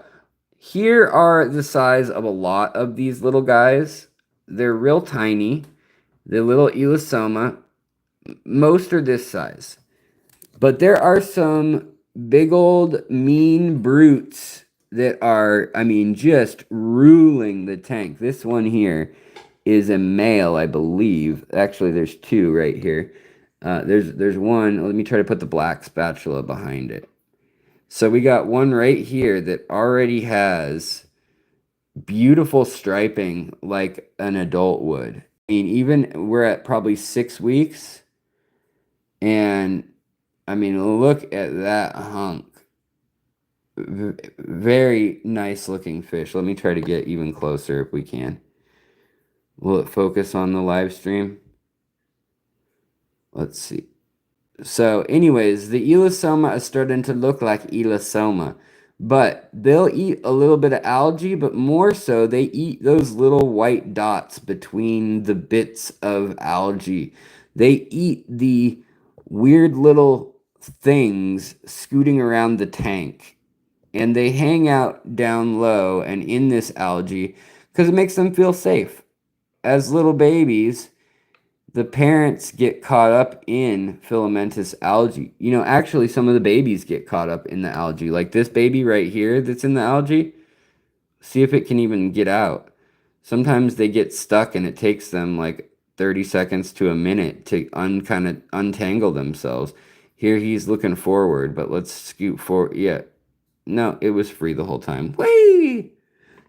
here are the size of a lot of these little guys. They're real tiny. The little elastoma. Most are this size. But there are some big old mean brutes that are, I mean, just ruling the tank. This one here is a male, I believe. Actually, there's two right here. There's one. Let me try to put the black spatula behind it. So we got one right here that already has beautiful striping like an adult would. I mean, even we're at probably 6 weeks. And I mean, look at that hunk. Very nice looking fish. Let me try to get even closer if we can. Will it focus on the live stream? Let's see. So anyways, the elastoma is starting to look like elastoma. But they'll eat a little bit of algae, but more so they eat those little white dots between the bits of algae. They eat the weird little things scooting around the tank, and they hang out down low and in this algae because it makes them feel safe. As little babies, the parents get caught up in filamentous algae. You know, actually some of the babies get caught up in the algae, like this baby right here that's in the algae. See if it can even get out. Sometimes they get stuck and it takes them like 30 seconds to a minute to kind of untangle themselves. Here he's looking forward, but let's scoot forward. Yeah, no, it was free the whole time. Whee!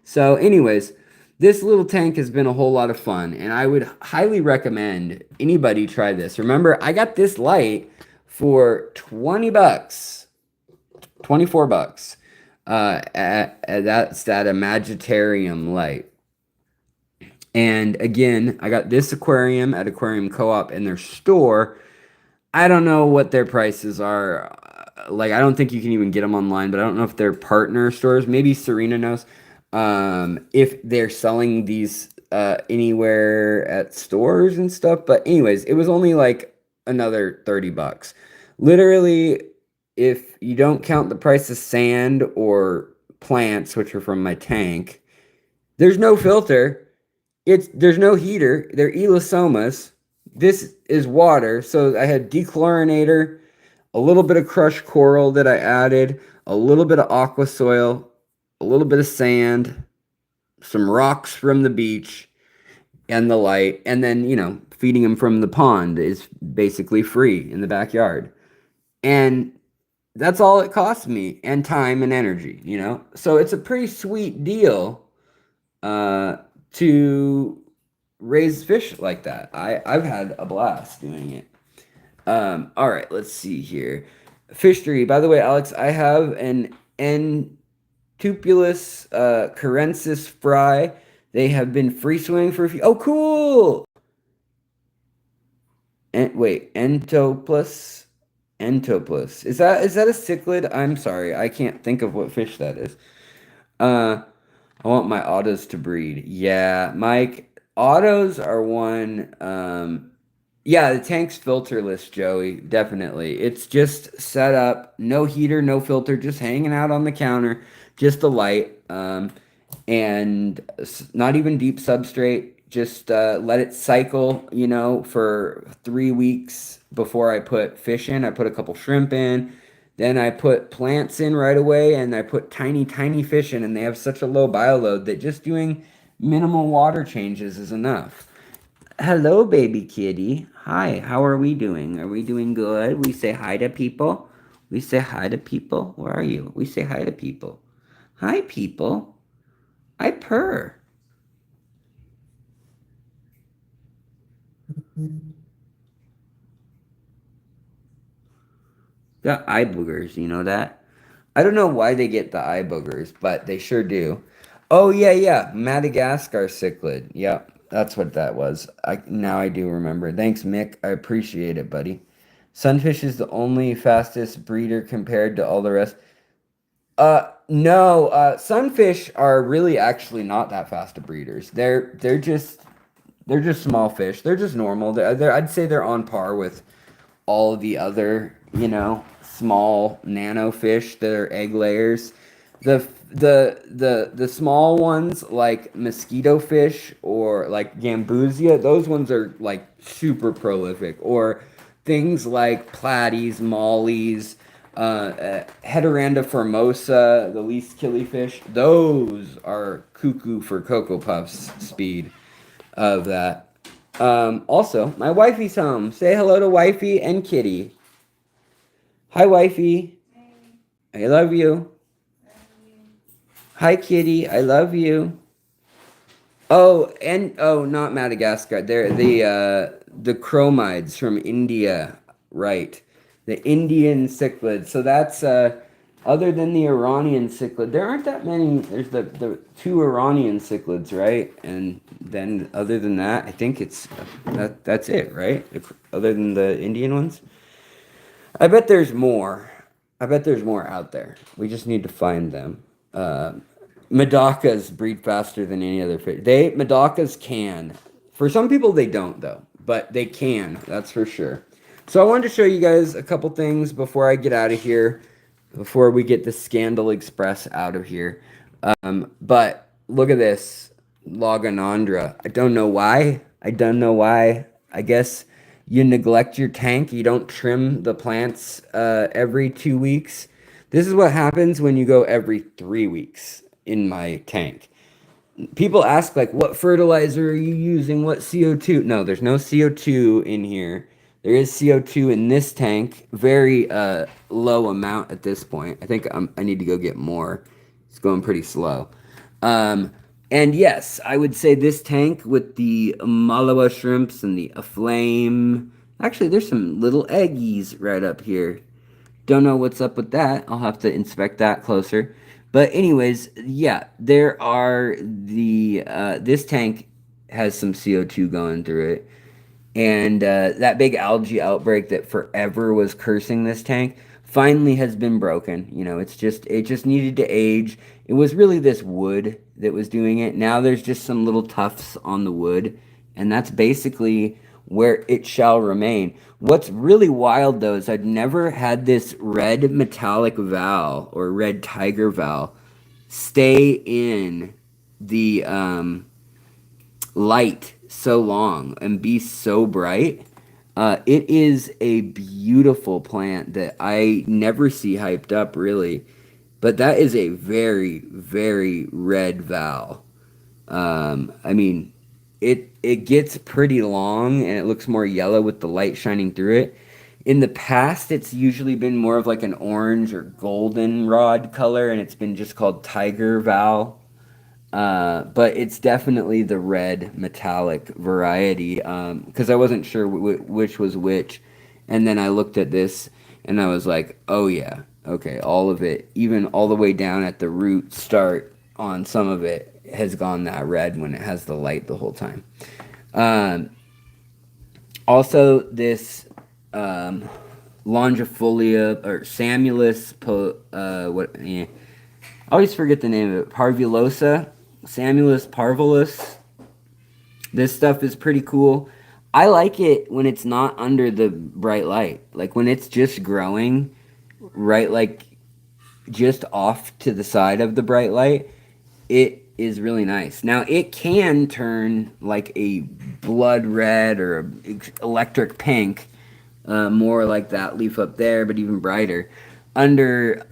So, anyways, this little tank has been a whole lot of fun, and I would highly recommend anybody try this. Remember, I got this light for 20 bucks, 24 bucks. That's that Imaginarium light. And again, I got this aquarium at Aquarium Co-op in their store. I don't know what their prices are. Like, I don't think you can even get them online, but I don't know if they're partner stores. Maybe Serena knows. If they're selling these anywhere at stores and stuff. But anyways, it was only like another 30 bucks. Literally, if you don't count the price of sand or plants, which are from my tank, there's no filter. There's no heater. They're elastomas. This is water. So I had dechlorinator, a little bit of crushed coral that I added, a little bit of aqua soil, a little bit of sand, some rocks from the beach, and the light. And then, feeding them from the pond is basically free in the backyard. And that's all it cost me, and time and energy, So it's a pretty sweet deal to raise fish like that. I've had a blast doing it. All right, let's see here. Fishery. By the way, Alex, I have an Entupulus carensis fry. They have been free swimming for a few. Oh, cool! Wait, Entopus. Is that a cichlid? I'm sorry, I can't think of what fish that is. I want my autos to breed. Yeah, Mike, autos are one. Yeah, the tank's filterless, Joey. Definitely. It's just set up, no heater, no filter, just hanging out on the counter, just the light, and not even deep substrate. Just let it cycle, for 3 weeks before I put fish in. I put a couple shrimp in. Then I put plants in right away, and I put tiny, tiny fish in, and they have such a low bioload that just doing minimal water changes is enough. Hello, baby kitty. Hi, how are we doing? Are we doing good? We say hi to people. We say hi to people. Where are you? We say hi to people. Hi, people. I purr. Got eye boogers, you know that? I don't know why they get the eye boogers, but they sure do. Oh, yeah. Madagascar cichlid. Yep, that's what that was. Now I do remember. Thanks, Mick. I appreciate it, buddy. Sunfish is the only fastest breeder compared to all the rest. No, sunfish are really actually not that fast of breeders. They're just small fish. They're just normal. I'd say they're on par with all the other, small nano fish that are egg layers. The small ones like mosquito fish or like gambusia, those ones are like super prolific. Or things like platies, mollies, Heteranda formosa, the least killifish, those are cuckoo for Cocoa Puffs speed of that. Also, my wifey's home. Say hello to wifey and kitty. Hi, wifey. Hey. I love you. Hi, kitty. I love you. Oh, not Madagascar. They're the chromides from India, right? The Indian cichlid. So that's other than the Iranian cichlid. There aren't that many. There's the two Iranian cichlids, right? And then other than that, I think that's it, right? Other than the Indian ones. I bet there's more. I bet there's more out there. We just need to find them. Madakas breed faster than any other fish. Madakas can. For some people, they don't, though. But they can, that's for sure. So I wanted to show you guys a couple things before I get out of here. Before we get the Scandal Express out of here. But look at this. Logonandra. I don't know why. I guess you neglect your tank. You don't trim the plants every 2 weeks. This is what happens when you go every 3 weeks in my tank. people ask like, what fertilizer are you using? What CO2? No, there's no CO2 in here. There is CO2 in this tank, very low amount at this point. I think I need to go get more. It's going pretty slow. Um, and yes, I would say this tank with the Malawa shrimps and the aflame. Actually, there's some little eggies right up here. Don't know what's up with that. I'll have to inspect that closer. But anyways, yeah, there are the this tank has some CO2 going through it. And that big algae outbreak that forever was cursing this tank finally has been broken. You know, it just needed to age. It was really this wood that was doing it. Now there's just some little tufts on the wood, and that's basically where it shall remain. What's really wild though is I'd never had this red metallic valve or red tiger valve stay in the light so long and be so bright. It is a beautiful plant that I never see hyped up really, but that is a very, very red val. I mean, it gets pretty long and it looks more yellow with the light shining through it. In the past, it's usually been more of like an orange or goldenrod color, and it's been just called tiger val. But it's definitely the red metallic variety because I wasn't sure which was which. And then I looked at this and I was like, oh yeah, okay, all of it, even all the way down at the root start on some of it has gone that red when it has the light the whole time. Um, Also, this longifolia or Samulus, I always forget the name of it, Parvulosa, Samulus parvulus. This stuff is pretty cool. I like it when it's not under the bright light. Like when it's just growing right like just off to the side of the bright light, it is really nice. Now it can turn like a blood red or a electric pink, more like that leaf up there, but even brighter under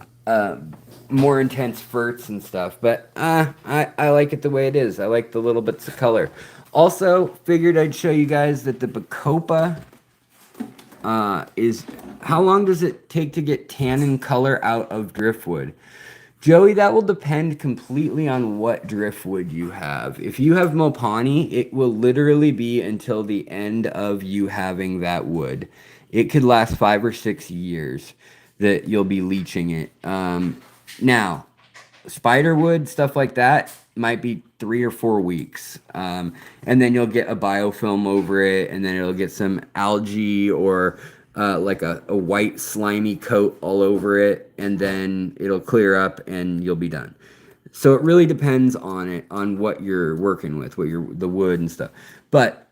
more intense ferts and stuff. But I like it the way it is. I like the little bits of color. Also, figured I'd show you guys that the Bacopa is... How long does it take to get tannin color out of driftwood? Joey, that will depend completely on what driftwood you have. If you have Mopani, it will literally be until the end of you having that wood. It could last 5 or 6 years that you'll be leaching it. Now, spiderwood, stuff like that, might be 3 or 4 weeks. And then you'll get a biofilm over it, and then it'll get some algae or like a white slimy coat all over it, and then it'll clear up and you'll be done. So it really depends on what you're working with, the wood and stuff. But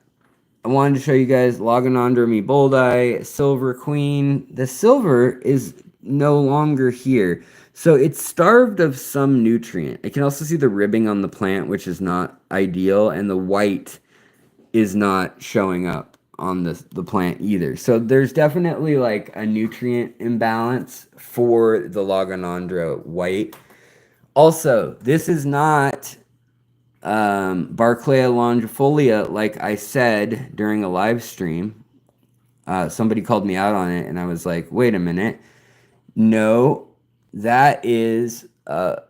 I wanted to show you guys Logonandra boldi, Silver Queen. The silver is no longer here. So it's starved of some nutrient. I can also see the ribbing on the plant, which is not ideal, and the white is not showing up on the plant either. So there's definitely like a nutrient imbalance for the Logonandra white. Also, this is not Barclaya longifolia, like I said during a live stream. Somebody called me out on it, and I was like, wait a minute. No, that is Balsii,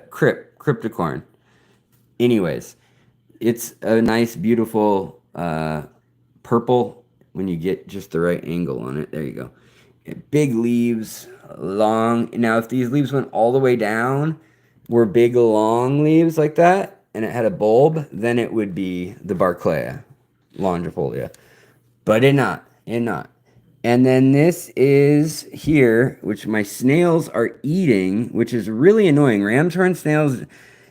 cryptocorn. Anyways, it's a nice, beautiful purple when you get just the right angle on it. There you go. Big leaves, long. Now, if these leaves went all the way down, were big, long leaves like that, and it had a bulb, then it would be the Barclaya longifolia. But it not. And then this is here, which my snails are eating, which is really annoying. Ram's horn snails,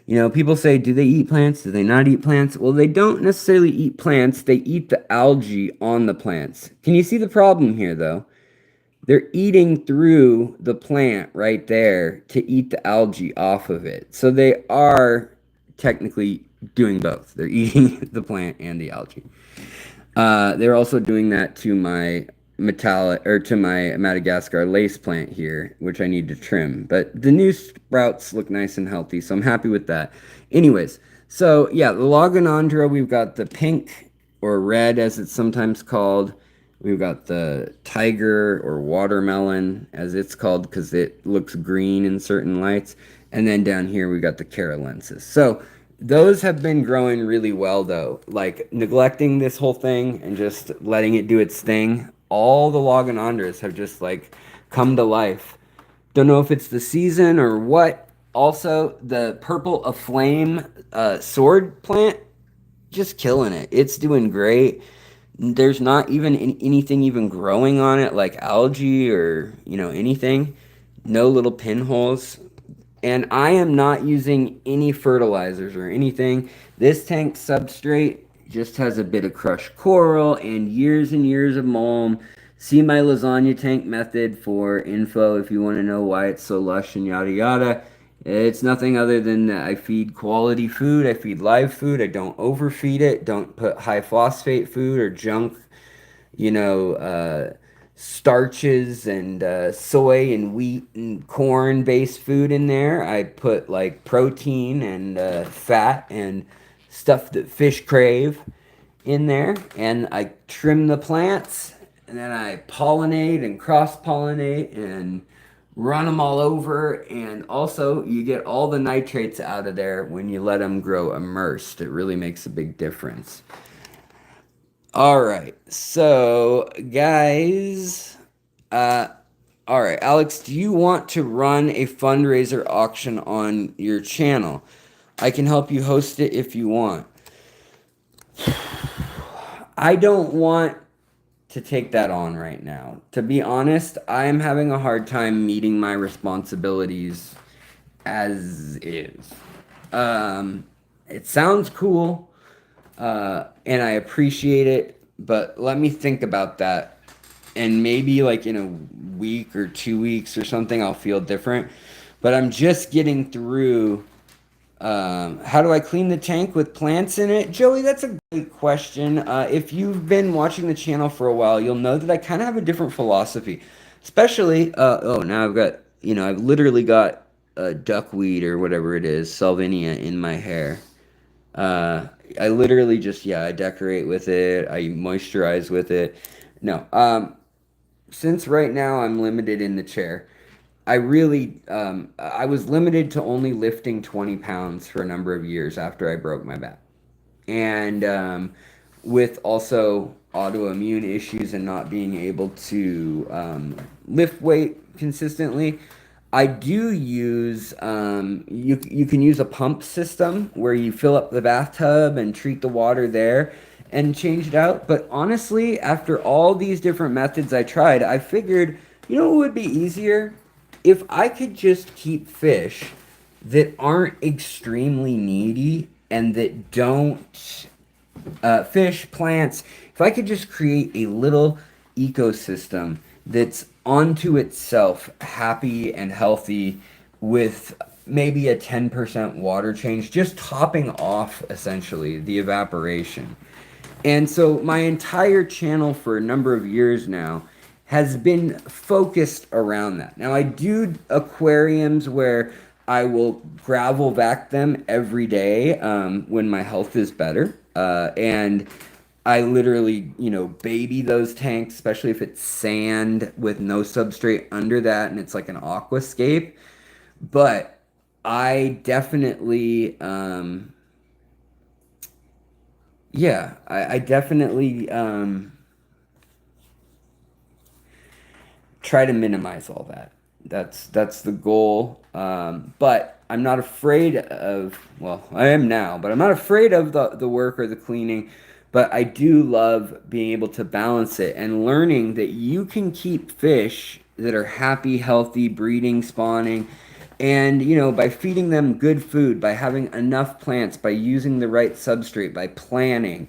you know, people say, do they eat plants? Do they not eat plants? Well, they don't necessarily eat plants. They eat the algae on the plants. Can you see the problem here, though? They're eating through the plant right there to eat the algae off of it. So they are technically doing both. They're eating the plant and the algae. They're also doing that to my metallic or to my Madagascar lace plant here, which I need to trim. But the new sprouts look nice and healthy, so I'm happy with that. Anyways, so yeah, the Loganandra, we've got the pink or red as it's sometimes called. We've got the tiger or watermelon as it's called because it looks green in certain lights. And then down here we got the carolensis. So those have been growing really well though. Like neglecting this whole thing and just letting it do its thing. All the Loganandras have just like come to life. Don't know if it's the season or what. Also, the purple aflame sword plant, just killing it. It's doing great. There's not even anything even growing on it like algae or, anything. No little pinholes. And I am not using any fertilizers or anything. This tank substrate just has a bit of crushed coral and years of mulm. See my lasagna tank method for info if you want to know why it's so lush and yada yada. It's nothing other than that I feed quality food. I feed live food. I don't overfeed it. Don't put high phosphate food or junk, you know, starches and soy and wheat and corn based food in there. I put like protein and fat and stuff that fish crave in there. And I trim the plants and then I pollinate and cross pollinate and run them all over. And also, you get all the nitrates out of there when you let them grow immersed. It really makes a big difference. All right, so guys, all right, Alex, do you want to run a fundraiser auction on your channel? I can help you host it if you want. I don't want to take that on right now. To be honest, I'm having a hard time meeting my responsibilities as is. It sounds cool. And I appreciate it, but let me think about that. And maybe like in a week or 2 weeks or something, I'll feel different. But I'm just getting through. How do I clean the tank with plants in it? Joey, that's a great question. If you've been watching the channel for a while, you'll know that I kind of have a different philosophy. Especially, now I've got, I've literally got duckweed or whatever it is, salvinia in my hair. I literally just, I decorate with it. I moisturize with it. No, since right now I'm limited in the chair, I really, I was limited to only lifting 20 pounds for a number of years after I broke my back. And with also autoimmune issues and not being able to lift weight consistently, I do use, you can use a pump system where you fill up the bathtub and treat the water there and change it out. But honestly, after all these different methods I tried, I figured, what would be easier? If I could just keep fish that aren't extremely needy and that don't, fish, plants, if I could just create a little ecosystem that's onto itself happy and healthy with maybe a 10% water change, just topping off essentially the evaporation. And so my entire channel for a number of years now has been focused around that. Now I do aquariums where I will gravel vac them every day when my health is better. And I literally, baby those tanks, especially if it's sand with no substrate under that and it's like an aquascape. But I definitely, I definitely try to minimize all that. That's the goal. But I'm not afraid of, well, I am now, but I'm not afraid of the work or the cleaning. But I do love being able to balance it and learning that you can keep fish that are happy, healthy, breeding, spawning, and, by feeding them good food, by having enough plants, by using the right substrate, by planning,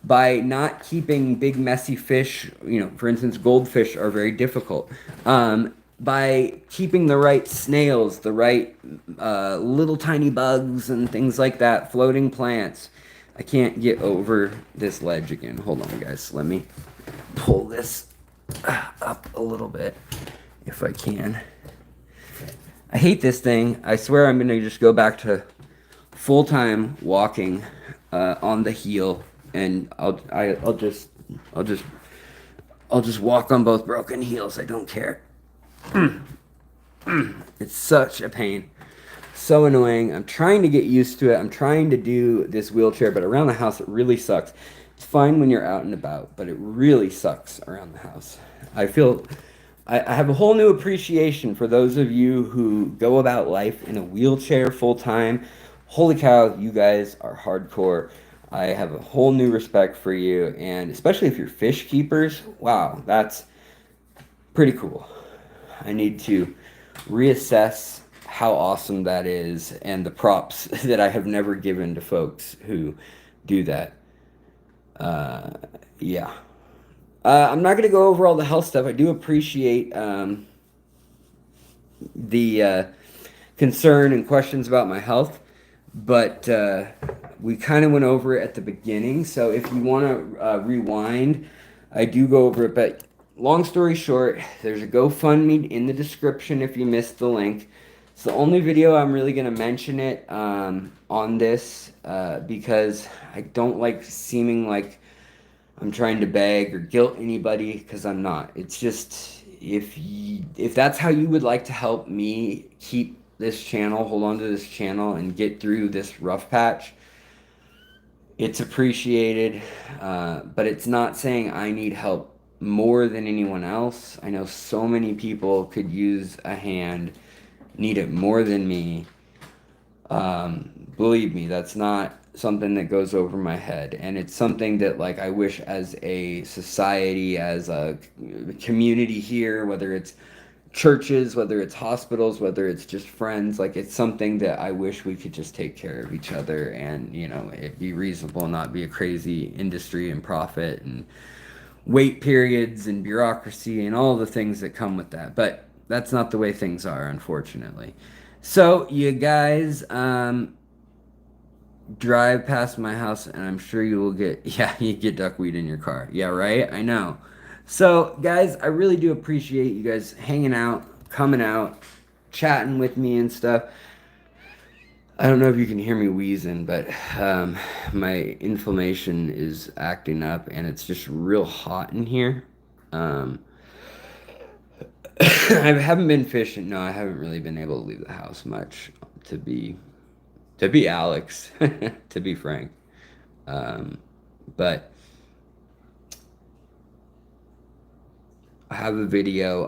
by not keeping big, messy fish, for instance, goldfish are very difficult. By keeping the right snails, the right little tiny bugs and things like that, floating plants. I can't get over this ledge again. Hold on, guys. Let me pull this up a little bit if I can. I hate this thing. I swear I'm gonna just go back to full-time walking on the heel, and I'll just walk on both broken heels. I don't care. It's such a pain. So annoying. I'm trying to get used to it. I'm trying to do this wheelchair, but around the house it really sucks. It's fine when you're out and about, but it really sucks around the house. I feel I have a whole new appreciation for those of you who go about life in a wheelchair full time. Holy cow, you guys are hardcore. I have a whole new respect for you, and especially if you're fish keepers, wow, that's pretty cool. I need to reassess how awesome that is and the props that I have never given to folks who do that. Yeah. I'm not going to go over all the health stuff. I do appreciate the concern and questions about my health, but we kind of went over it at the beginning. So if you want to rewind, I do go over it. But long story short, there's a GoFundMe in the description if you missed the link. It's the only video I'm really going to mention it on this because I don't like seeming like I'm trying to beg or guilt anybody, because I'm not. It's just, if that's how you would like to help me keep this channel, hold on to this channel, and get through this rough patch, it's appreciated. But it's not saying I need help more than anyone else. I know so many people could use a hand, need it more than me. Believe me, that's not something that goes over my head, and it's something that, like, I wish as a society, as a community here, whether it's churches, whether it's hospitals, whether it's just friends, like, it's something that I wish we could just take care of each other, and, you know, it be reasonable, not be a crazy industry and profit and wait periods and bureaucracy and all the things that come with that. But that's not the way things are, unfortunately. So you guys drive past my house, and I'm sure you will get, yeah, you get duckweed in your car. Yeah, right? I know. So, guys, I really do appreciate you guys hanging out, coming out, chatting with me and stuff. I don't know if you can hear me wheezing, but my inflammation is acting up, and it's just real hot in here. I haven't been fishing. No, I haven't really been able to leave the house much, to be Alex, to be frank. But I have a video,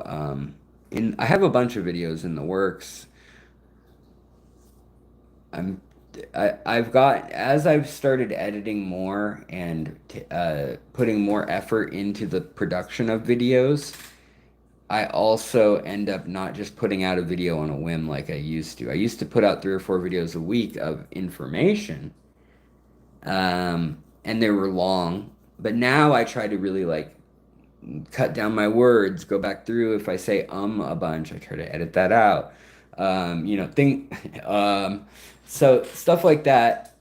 I have a bunch of videos in the works. I've got, as I've started editing more and putting more effort into the production of videos, I also end up not just putting out a video on a whim like I used to. I used to put out 3 or 4 videos a week of information, and they were long. But now I try to really, like, cut down my words, go back through. If I say a bunch, I try to edit that out. You know, so stuff like that.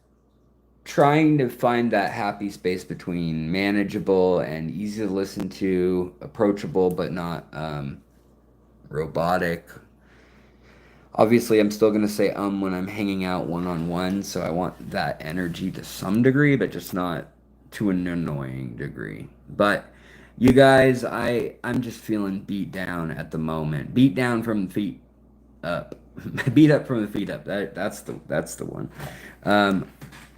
Trying to find that happy space between manageable and easy to listen to, approachable but not robotic. Obviously, I'm still going to say when I'm hanging out one-on-one, so I want that energy to some degree, but just not to an annoying degree. But you guys, I'm just feeling beat down at the moment. Beat down from the feet up. Beat up from the feet up. That's the one.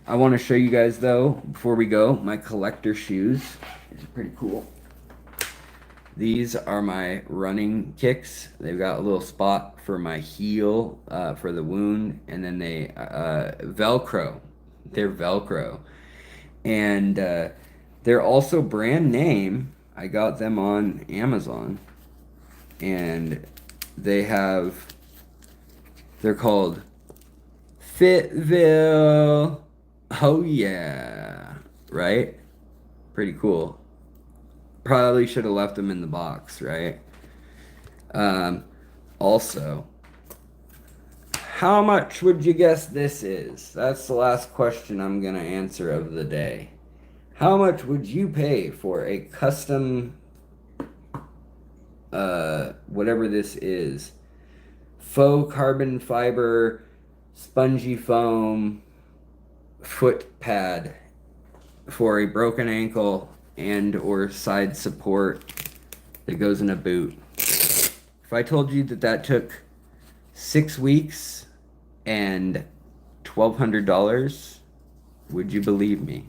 I want to show you guys, though, before we go, my collector shoes. These are pretty cool. These are my running kicks. They've got a little spot for my heel, for the wound, and then they Velcro. They're Velcro. And they're also brand name. I got them on Amazon. And they're called Fitville. Oh yeah, right? Pretty cool. Probably should have left them in the box, right? Also, how much would you guess this is? That's the last question I'm gonna answer of the day. How much would you pay for a custom whatever this is, faux carbon fiber spongy foam foot pad for a broken ankle and or side support that goes in a boot. If I told you that that took 6 weeks and $1,200, would you believe me?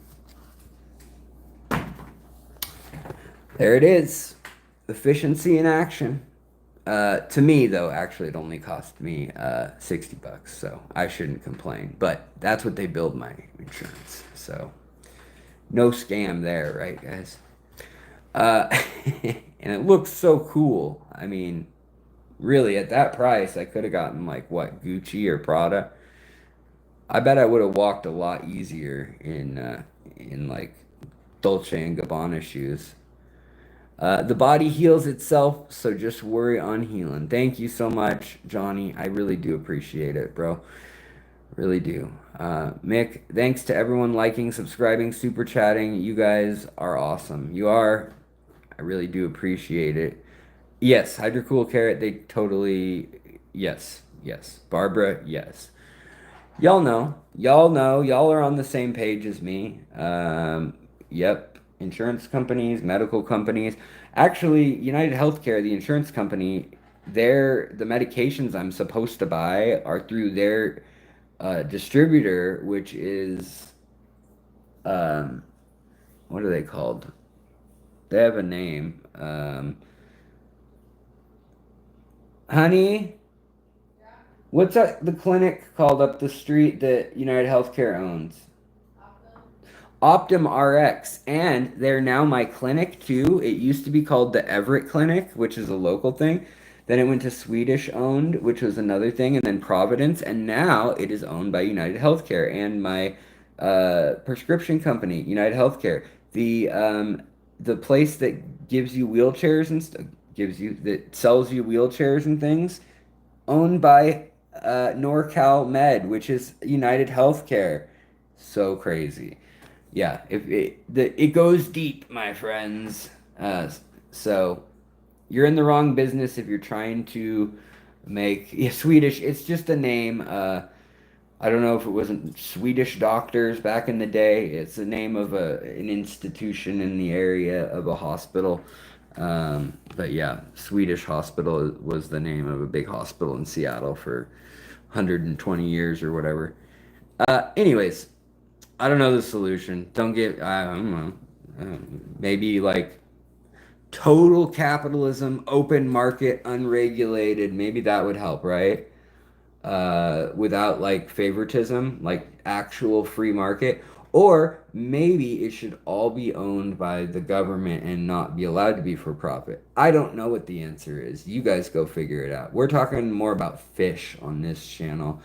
There it is. Efficiency in action. To me, though, actually, it only cost me $60, so I shouldn't complain. But that's what they billed my insurance, so no scam there, right, guys? And it looks so cool. I mean, really, at that price, I could have gotten like what, Gucci or Prada. I bet I would have walked a lot easier in like Dolce and Gabbana shoes. The body heals itself, so just worry on healing. Thank you so much, Johnny. I really do appreciate it, bro. Really do. Mick, thanks to everyone liking, subscribing, super chatting. You guys are awesome. You are. I really do appreciate it. Yes, Hydrocool Carrot, they totally. Yes, yes. Barbara, yes. Y'all know. Y'all know. Y'all are on the same page as me. Yep. Insurance companies, medical companies. Actually, United Healthcare, the insurance company, the medications I'm supposed to buy are through their distributor, which is um, what are they called? They have a name. Honey, what's the clinic called up the street that United Healthcare owns? Optum RX, and they're now my clinic too. It used to be called the Everett Clinic, which is a local thing. Then it went to Swedish owned, which was another thing, and then Providence, and now it is owned by United Healthcare and my prescription company, United Healthcare. The place that gives you wheelchairs and that sells you wheelchairs and things, owned by NorCal Med, which is United Healthcare. So crazy. Yeah, it goes deep, my friends. So you're in the wrong business if you're trying to make Swedish. It's just a name. I don't know if it wasn't Swedish doctors back in the day. It's the name of an institution in the area of a hospital. But yeah, Swedish Hospital was the name of a big hospital in Seattle for 120 years or whatever. Anyways, I don't know the solution. I don't know. Maybe like total capitalism, open market, unregulated. Maybe that would help, right? Without like favoritism, like actual free market. Or maybe it should all be owned by the government and not be allowed to be for profit. I don't know what the answer is. You guys go figure it out. We're talking more about fish on this channel.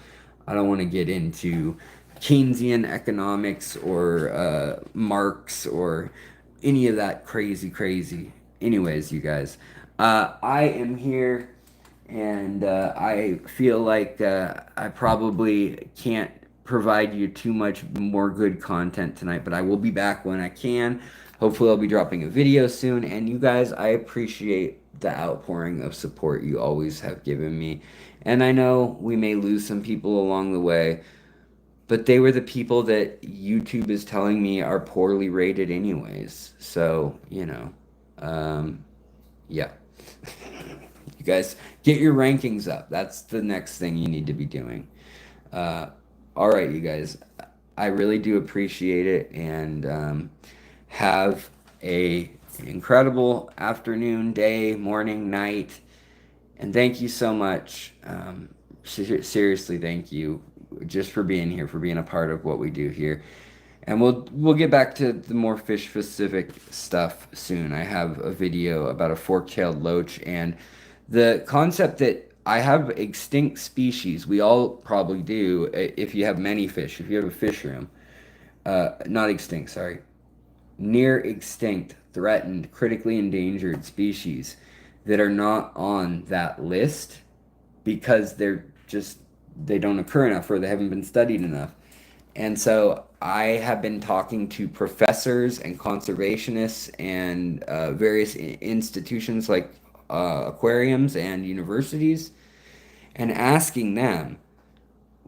I don't want to get into Keynesian economics or Marx or any of that crazy. Anyways, you guys, I am here and I feel like I probably can't provide you too much more good content tonight, but I will be back when I can. Hopefully I'll be dropping a video soon, and you guys, I appreciate the outpouring of support you always have given me. And I know we may lose some people along the way, but they were the people that YouTube is telling me are poorly rated anyways. So, yeah. You guys, get your rankings up. That's the next thing you need to be doing. All right, you guys. I really do appreciate it, and have an incredible afternoon, day, morning, night, and thank you so much. Seriously, thank you just for being here, for being a part of what we do here. And we'll get back to the more fish specific stuff soon. I have a video about a fork-tailed loach and the concept that I have extinct species. We all probably do if you have many fish, if you have a fish room. Not extinct, sorry. Near extinct, threatened, critically endangered species that are not on that list because they don't occur enough or they haven't been studied enough. And so I have been talking to professors and conservationists and various institutions like aquariums and universities and asking them,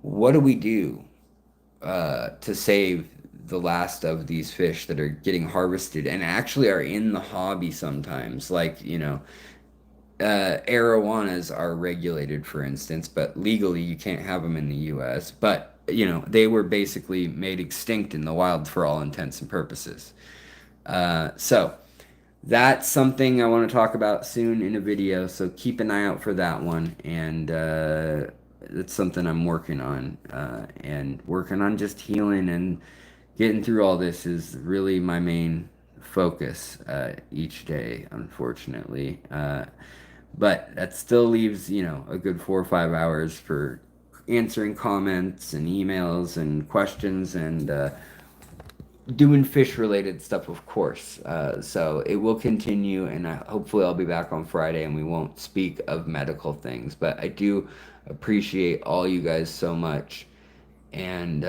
what do we do to save the last of these fish that are getting harvested and actually are in the hobby sometimes? Like, arowanas are regulated, for instance, but legally you can't have them in the US. But, they were basically made extinct in the wild for all intents and purposes. So that's something I want to talk about soon in a video. So keep an eye out for that one. And it's something I'm working on. And working on just healing and getting through all this is really my main focus each day, unfortunately. But that still leaves, a good 4 or 5 hours for answering comments and emails and questions and doing fish related stuff, of course. So it will continue, and hopefully I'll be back on Friday and we won't speak of medical things. But I do appreciate all you guys so much. And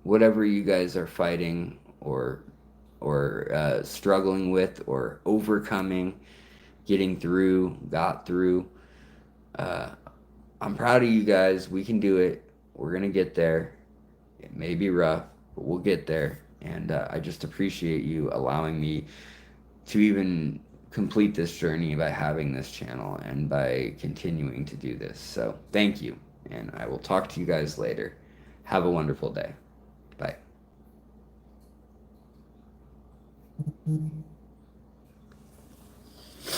whatever you guys are fighting or struggling with or overcoming, getting through, got through. I'm proud of you guys. We can do it. We're going to get there. It may be rough, but we'll get there. And I just appreciate you allowing me to even complete this journey by having this channel and by continuing to do this. So thank you. And I will talk to you guys later. Have a wonderful day. Bye.